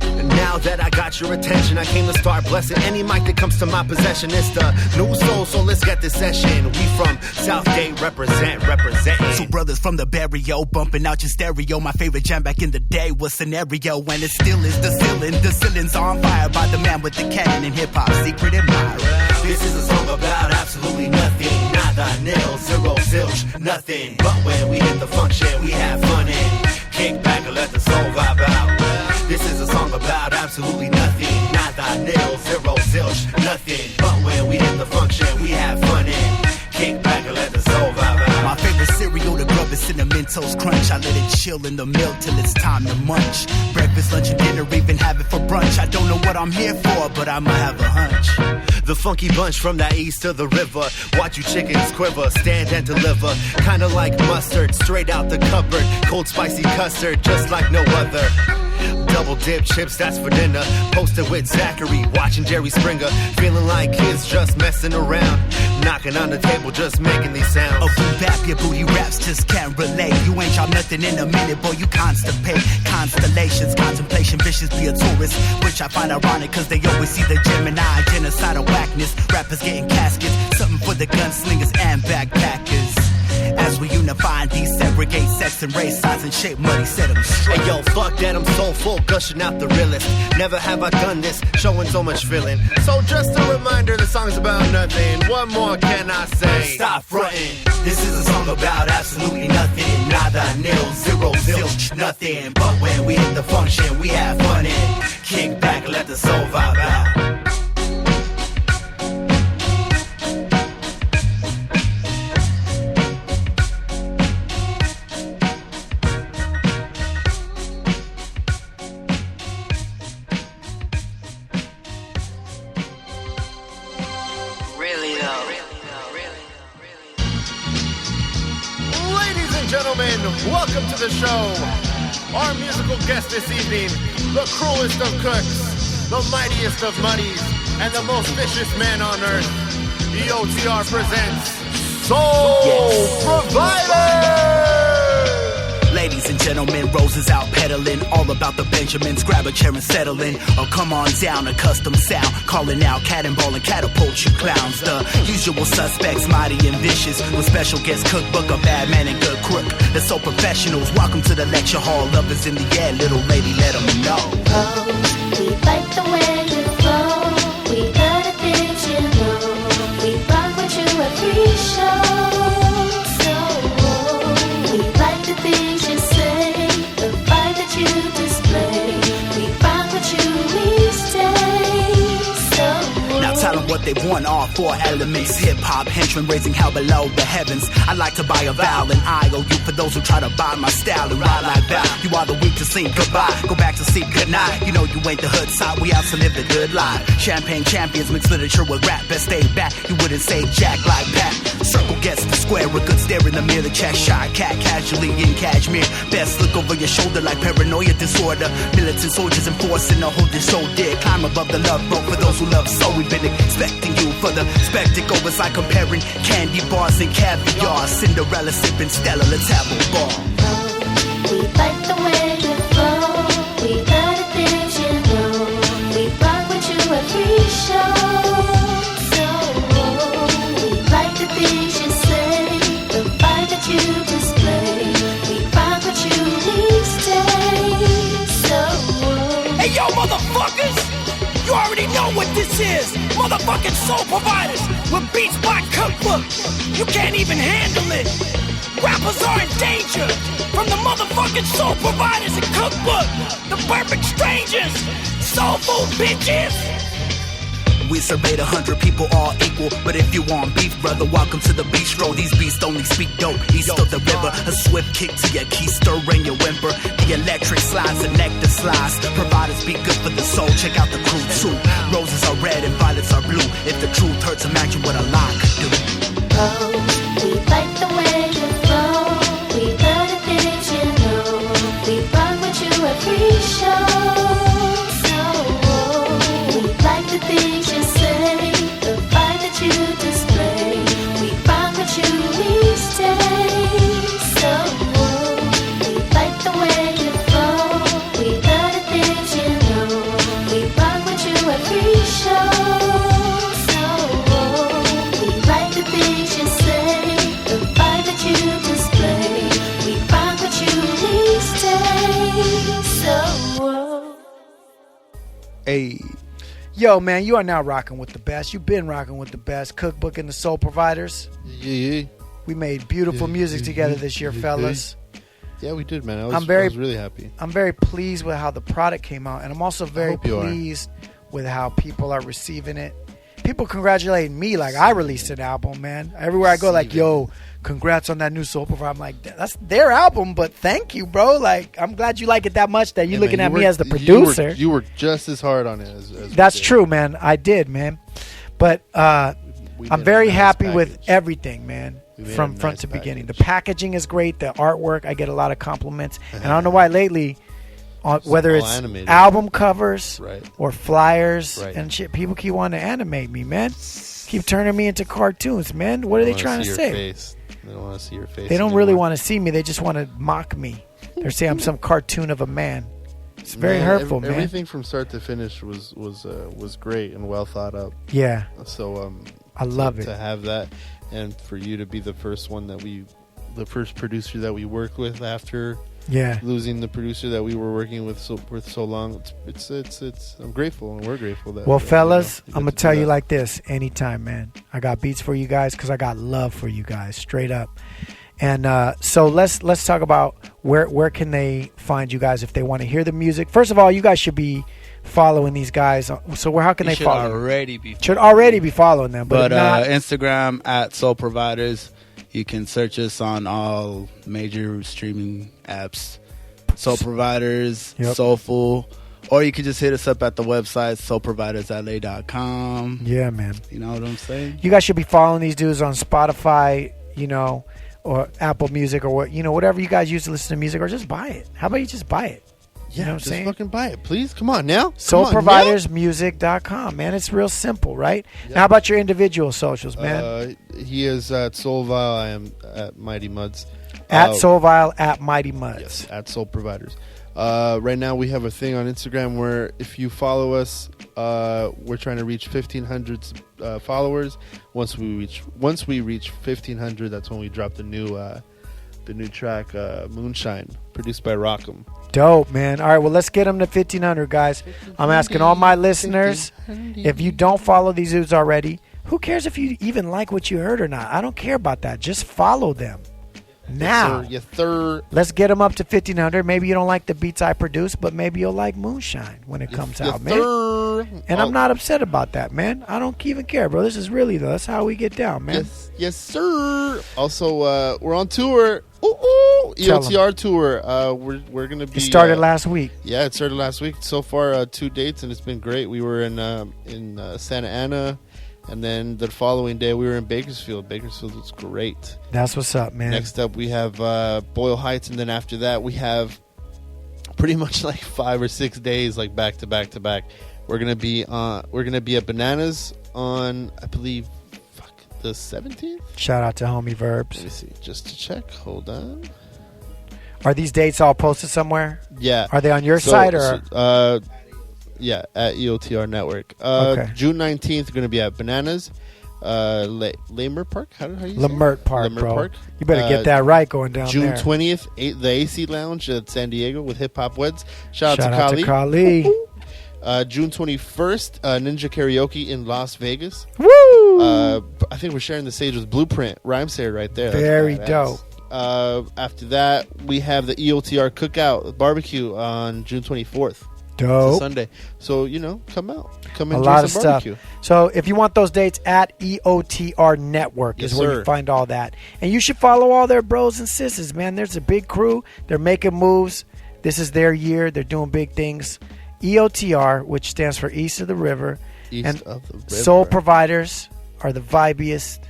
E: And now that I got your attention, I came to start blessing any mic that comes to my possession. It's the new soul, so let's get this session. We from Southgate, representing. Two brothers from the barrio, bumping out your stereo. My favorite jam back in the day was Scenario, and it still is the ceiling. The ceiling's on fire by the man with the cannon in hip-hop, secret admirer. This is a song about absolutely nothing. Nada, nil, zero, zilch, nothing. But when we hit the function, we have fun and kick back and let the soul vibe out. This is a song about absolutely nothing. Nada, nil, zero, zilch, nothing. But when we hit the function, we have fun and kick back and let the soul vibe out. My favorite cereal to grub is Cinnamon Toast Crunch. I let it chill in the milk till it's time to munch. Breakfast, lunch, and dinner, even have it for brunch. I don't know what I'm here for, but I might have a hunch. The funky bunch from the east to the river. Watch you chickens quiver, stand and deliver. Kinda like mustard, straight out the cupboard. Cold spicy custard, just like no other. Double dip chips, that's for dinner. Posted with Zachary, watching Jerry Springer. Feeling like kids just messing around. Knocking on the table, just making these sounds. Oh, boom bap, your booty raps just can't relate. You ain't y'all nothing in a minute, boy, you constipate. Constellations, contemplation, vicious be a tourist. Which I find ironic, cause they always see the Gemini. Genocidal whackness, rappers getting caskets. Something for the gunslingers and backpackers. As As we unify and desegregate sex and race, size and shape, money set them straight.
H: Hey yo, fuck that, I'm soulful, gushing out the realest. Never have I done this, showing so much feeling. So just a reminder, the song's about nothing. What more can I say?
E: Stop fronting. This is a song about absolutely nothing. Nada, nil, zero, zilch, nothing. But when we hit the function, we have fun and kick back, let the soul vibe out.
H: Ladies and gentlemen, welcome to the show. Our musical guest this evening, the cruelest of cooks, the mightiest of muddies, and the most vicious man on earth. EOTR presents Soul Provider!
E: Ladies and gentlemen, Roses out peddling, all about the Benjamins. Grab a chair and settle in, or come on down, a custom sound. Calling out, cannonball and catapult you clowns. The usual suspects, mighty and vicious. With special guest cookbook, a bad man and good crook. The soul professionals, welcome to the lecture hall. Love is in the air, little lady, let them know.
I: Oh, we like the way you flow. We got the things you know. We rock with you every show. So, we like the things you say, the vibe that you display. We rock with you, we stay. So,
E: Now tell them what they want, all four elements. Hip-hop, henchmen raising hell below the heavens. I like to buy a vowel and IOU for those who try to buy my style and ride like that. You are the weak to sing goodbye, go back to sleep, good night. You know you ain't the hood side, we out to live the good life. Champagne champions mix literature with rap, best stay back. You wouldn't say jack like Pat. Circle gets the square, a good stare in the mirror. Cheshire cat, casually in cashmere. Best look over your shoulder like paranoia disorder. Militant soldiers enforcing the hold your soul dear. Climb above the love rope for those who love soul. We've been expecting you for the spectacle. It's like comparing candy bars and caviar. Cinderella sipping Stella, let's have a ball.
I: we like the way you flow. We got the things you know. We rock with you every show. So, we like the things you say, the vibe that you display. We rock with you, we stay. So,
F: Hey yo, motherfuckers! You already know what this is. Motherfucking Soul Providers with Beats by Cookbook. You can't even handle it. Rappers are in danger from the motherfucking Soul Providers and Cookbook. The perfect strangers. Soulful bitches.
E: We surveyed 100 people, all equal. But if you want beef, brother, welcome to the bistro. These beasts only speak dope. East of the river, a swift kick to your key, stirring your whimper. The electric slides, the nectar slides. Providers be good for the soul. Check out the crew too. Roses are red and violets are blue. If the truth hurts, imagine what a lie could do.
I: oh, we like the way you flow. We got the things you know. We rock with you every show. So, we like the things you say, the vibe that you display. We rock with you, we stay. So, we like the way you flow. We got the things you know. We rock with you every show. So, we like the things you say, the vibe that you display. We rock with you, we stay. So,
B: Hey. Yo, man, you are now rocking with the best. You've been rocking with the best. Cookbook and the Soul Providers.
C: Yeah.
B: We made beautiful music together this year, fellas.
C: Yeah, we did, man. I
B: I'm
C: was really happy.
B: I'm very pleased with how the product came out, and I'm also very
C: hope you are.
B: pleased with how people are receiving it. People congratulating me like I released an album, man. Everywhere I go, like, yo, congrats on that new Soul Provider. I'm like, that's their album, but thank you, bro. Like, I'm glad you like it that much that you're looking at me as the producer.
C: You were just as hard on it as
B: That's
C: we did.
B: true, man. I did, man. But
C: We
B: I'm
C: made
B: very
C: a nice
B: happy with
C: package.
B: everything, man.
C: We made
B: From
C: a
B: front
C: nice
B: to beginning. The
C: package.
B: packaging is great. The artwork, I get a lot of compliments. And I don't know why lately, whether
C: all
B: it's
C: animated.
B: album covers
C: Right.
B: or flyers
C: Right.
B: and shit, people keep wanting to animate me, man. Keep turning me into cartoons, man. What are they trying to say?
C: They don't want to see your face.
B: They don't really want to see me. They just want to mock me. They're saying I'm some cartoon of a man. It's very hurtful, man.
C: Everything from start to finish was great and well thought out.
B: Yeah,
C: So
B: I love
C: to
B: it.
C: have that, and for you to be the first one that we the first producer that we worked with after
B: Yeah.
C: losing the producer that we were working with so long. It's I'm grateful, and we're grateful that.
B: Well,
C: that,
B: fellas,
C: you know,
B: I'm
C: get
B: gonna
C: to
B: tell
C: do
B: you
C: that.
B: like this. Anytime, man. I got beats for you guys because I got love for you guys, straight up. And so let's talk about where can they find you guys if they want to hear the music. First of all, you guys should be following these guys. So how can they
D: should
B: follow?
D: already be.
B: Should already be following them, but
D: But
B: if not,
D: Instagram at Soul Providers. You can search us on all major streaming apps. Soul Providers,
B: Yep.
D: Soulful. Or you can just hit us up at the website, soulprovidersla.com.
B: yeah, man.
D: You know what I'm saying?
B: You guys should be following these dudes on Spotify, you know, or Apple Music, or what, you know, whatever you guys use to listen to music, or just buy it. How about you just buy it?
C: Yeah,
B: know what I'm
C: just
B: saying?
C: fucking buy it, please. Come on now. Come on now.
B: SoulProvidersMusic.com, man. It's real simple, right? Now, how about your individual socials, man?
C: He is at Soulvile. I am at Mighty Muds.
B: At Soulvile, at Mighty Muds.
C: Yes, at Soul Providers. Right now we have a thing on Instagram where if you follow us, we're trying to reach 1,500 followers. Once we reach 1,500, that's when we drop the new track Moonshine, produced by Rockham.
B: Dope, man. All right, well, let's get them to 1,500, guys. I'm asking all my listeners, if you don't follow these dudes already, who cares if you even like what you heard or not? I don't care about that. Just follow them. Now,
C: Yes, sir.
B: let's get them up to 1,500. Maybe you don't like the beats I produce, but maybe you'll like Moonshine when it comes out, man.
C: Sir.
B: And I'm not upset about that, man. I don't even care, bro. This is really, though. That's how we get down, man.
C: Yes, sir. Also, we're on tour. Ooh,
B: Tell 'em.
C: EOTR tour. We're gonna be.
B: It started last week.
C: Yeah, it started last week. So far, 2 dates, and it's been great. We were in Santa Ana, and then the following day we were in Bakersfield. Bakersfield was great.
B: That's what's up, man.
C: Next up, we have Boyle Heights, and then after that, we have pretty much like 5 or 6 days, like back to back to back. We're gonna be at Bananas on, I believe, the 17th.
B: Shout out to homie
C: Let
B: Verbs.
C: me see, just to check. Hold on.
B: Are these dates all posted somewhere?
C: Yeah.
B: Are they on your site or?
C: Yeah, at EOTR Network.
B: Okay.
C: June 19th, going to be at Bananas. Lamert Park? How do you say it?
B: Lamert Park,
C: Lamert
B: bro.
C: Park.
B: You better get that right going down
C: June
B: there.
C: 20th, the AC Lounge at San Diego with Hip Hop Weds. Shout out
B: Shout
C: to
B: out
C: Kali.
B: to Kali.
C: June 21st, Ninja Karaoke in Las Vegas.
B: Woo!
C: I think we're sharing the stage with Blueprint. Rhymesayer right there. That's
B: Very
C: badass. After that, we have the EOTR Cookout Barbecue on June 24th. It's a
B: Dope.
C: Sunday. So, come out. Come
B: A
C: enjoy
B: lot of
C: some
B: stuff.
C: barbecue.
B: So if you want those dates, at EOTR Network
C: Yes,
B: is where
C: sir.
B: you find all that. And you should follow all their bros and sisters, man. There's a big crew. They're making moves. This is their year. They're doing big things. EOTR, which stands for East of the River.
C: East
B: and
C: of the river.
B: Soul Providers are the vibiest,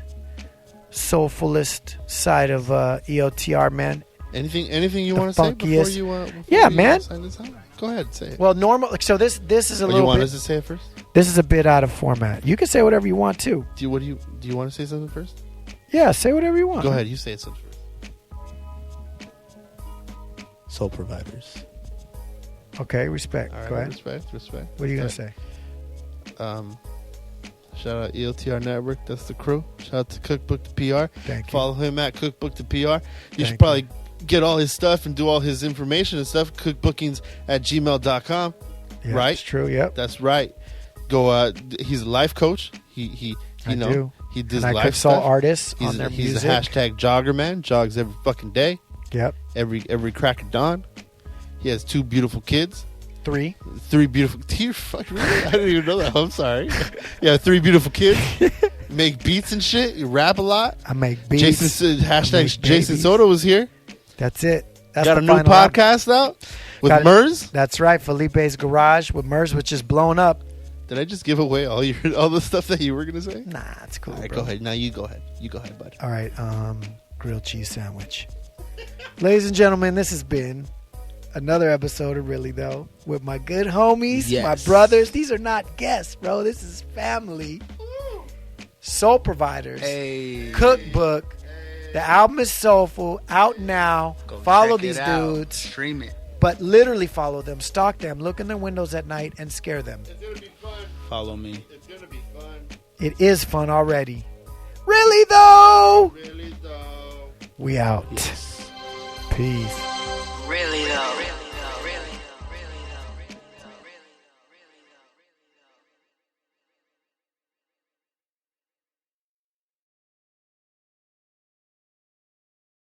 B: soulfulest side of EOTR, man.
C: Anything you
B: The
C: want to say before
B: funkiest.
C: you
B: Yeah,
C: you
B: man.
C: sign this out? Go ahead, say it.
B: Well, normal. So this is a
C: you
B: little
C: want
B: bit.
C: us to say it first?
B: This is a bit out of format. You can say whatever you want to.
C: Do you want to say something first?
B: Yeah, say whatever you want.
C: Go ahead, you say something first.
D: Soul Providers.
B: Okay, respect.
C: All right,
B: Go ahead.
C: respect.
B: What are you gonna say?
C: Shout out EOTR Network. That's the crew. Shout out to Cookbook to PR.
B: Thank you.
C: Follow him at Cookbook to PR. You
B: Thank
C: should probably get all his stuff and do all his information and stuff. Cookbookings@gmail.com.
B: Yeah,
C: right?
B: That's true. Yep.
C: That's right. Go. He's a life coach. He
B: I do.
C: He does
B: And I
C: life
B: consult
C: stuff.
B: artists
C: He's
B: on their
C: he's
B: music.
C: a hashtag jogger man. Jogs every fucking day.
B: Yep.
C: Every crack of dawn. He has 2 beautiful kids.
B: 3.
C: 3 beautiful. Fuck, really? I didn't even know that. I'm sorry. Yeah, 3 beautiful kids. Make beats and shit. You rap a lot.
B: I make beats.
C: Jason hashtag
B: make
C: Jason
B: babies.
C: Soto was here.
B: That's it. That's
C: Got
B: the
C: a new
B: final album.
C: podcast out with
B: Got it.
C: Mers.
B: That's right. Felipe's Garage with Mers, which is blown up.
C: Did I just give away all the stuff that you were gonna say?
B: Nah, it's cool.
C: All right,
B: bro.
C: go ahead. Now you go ahead. You go ahead, bud.
B: All right. Grilled cheese sandwich. Ladies and gentlemen, this has been another episode of Really Though with my good homies,
D: Yes.
B: my brothers. These are not guests, bro. This is family. Soul Providers.
D: Hey.
B: Cookbook. The album is soulful. Out now.
D: Go
B: Follow
D: check
B: these
D: it out.
B: dudes.
D: Stream it.
B: But literally follow them. Stalk them. Look in their windows at night and scare them.
C: It's gonna be fun.
D: Follow me.
C: It's gonna be fun.
B: It is fun already. Really though.
C: Really though.
B: We out.
C: Yes.
B: Peace.
E: Really though.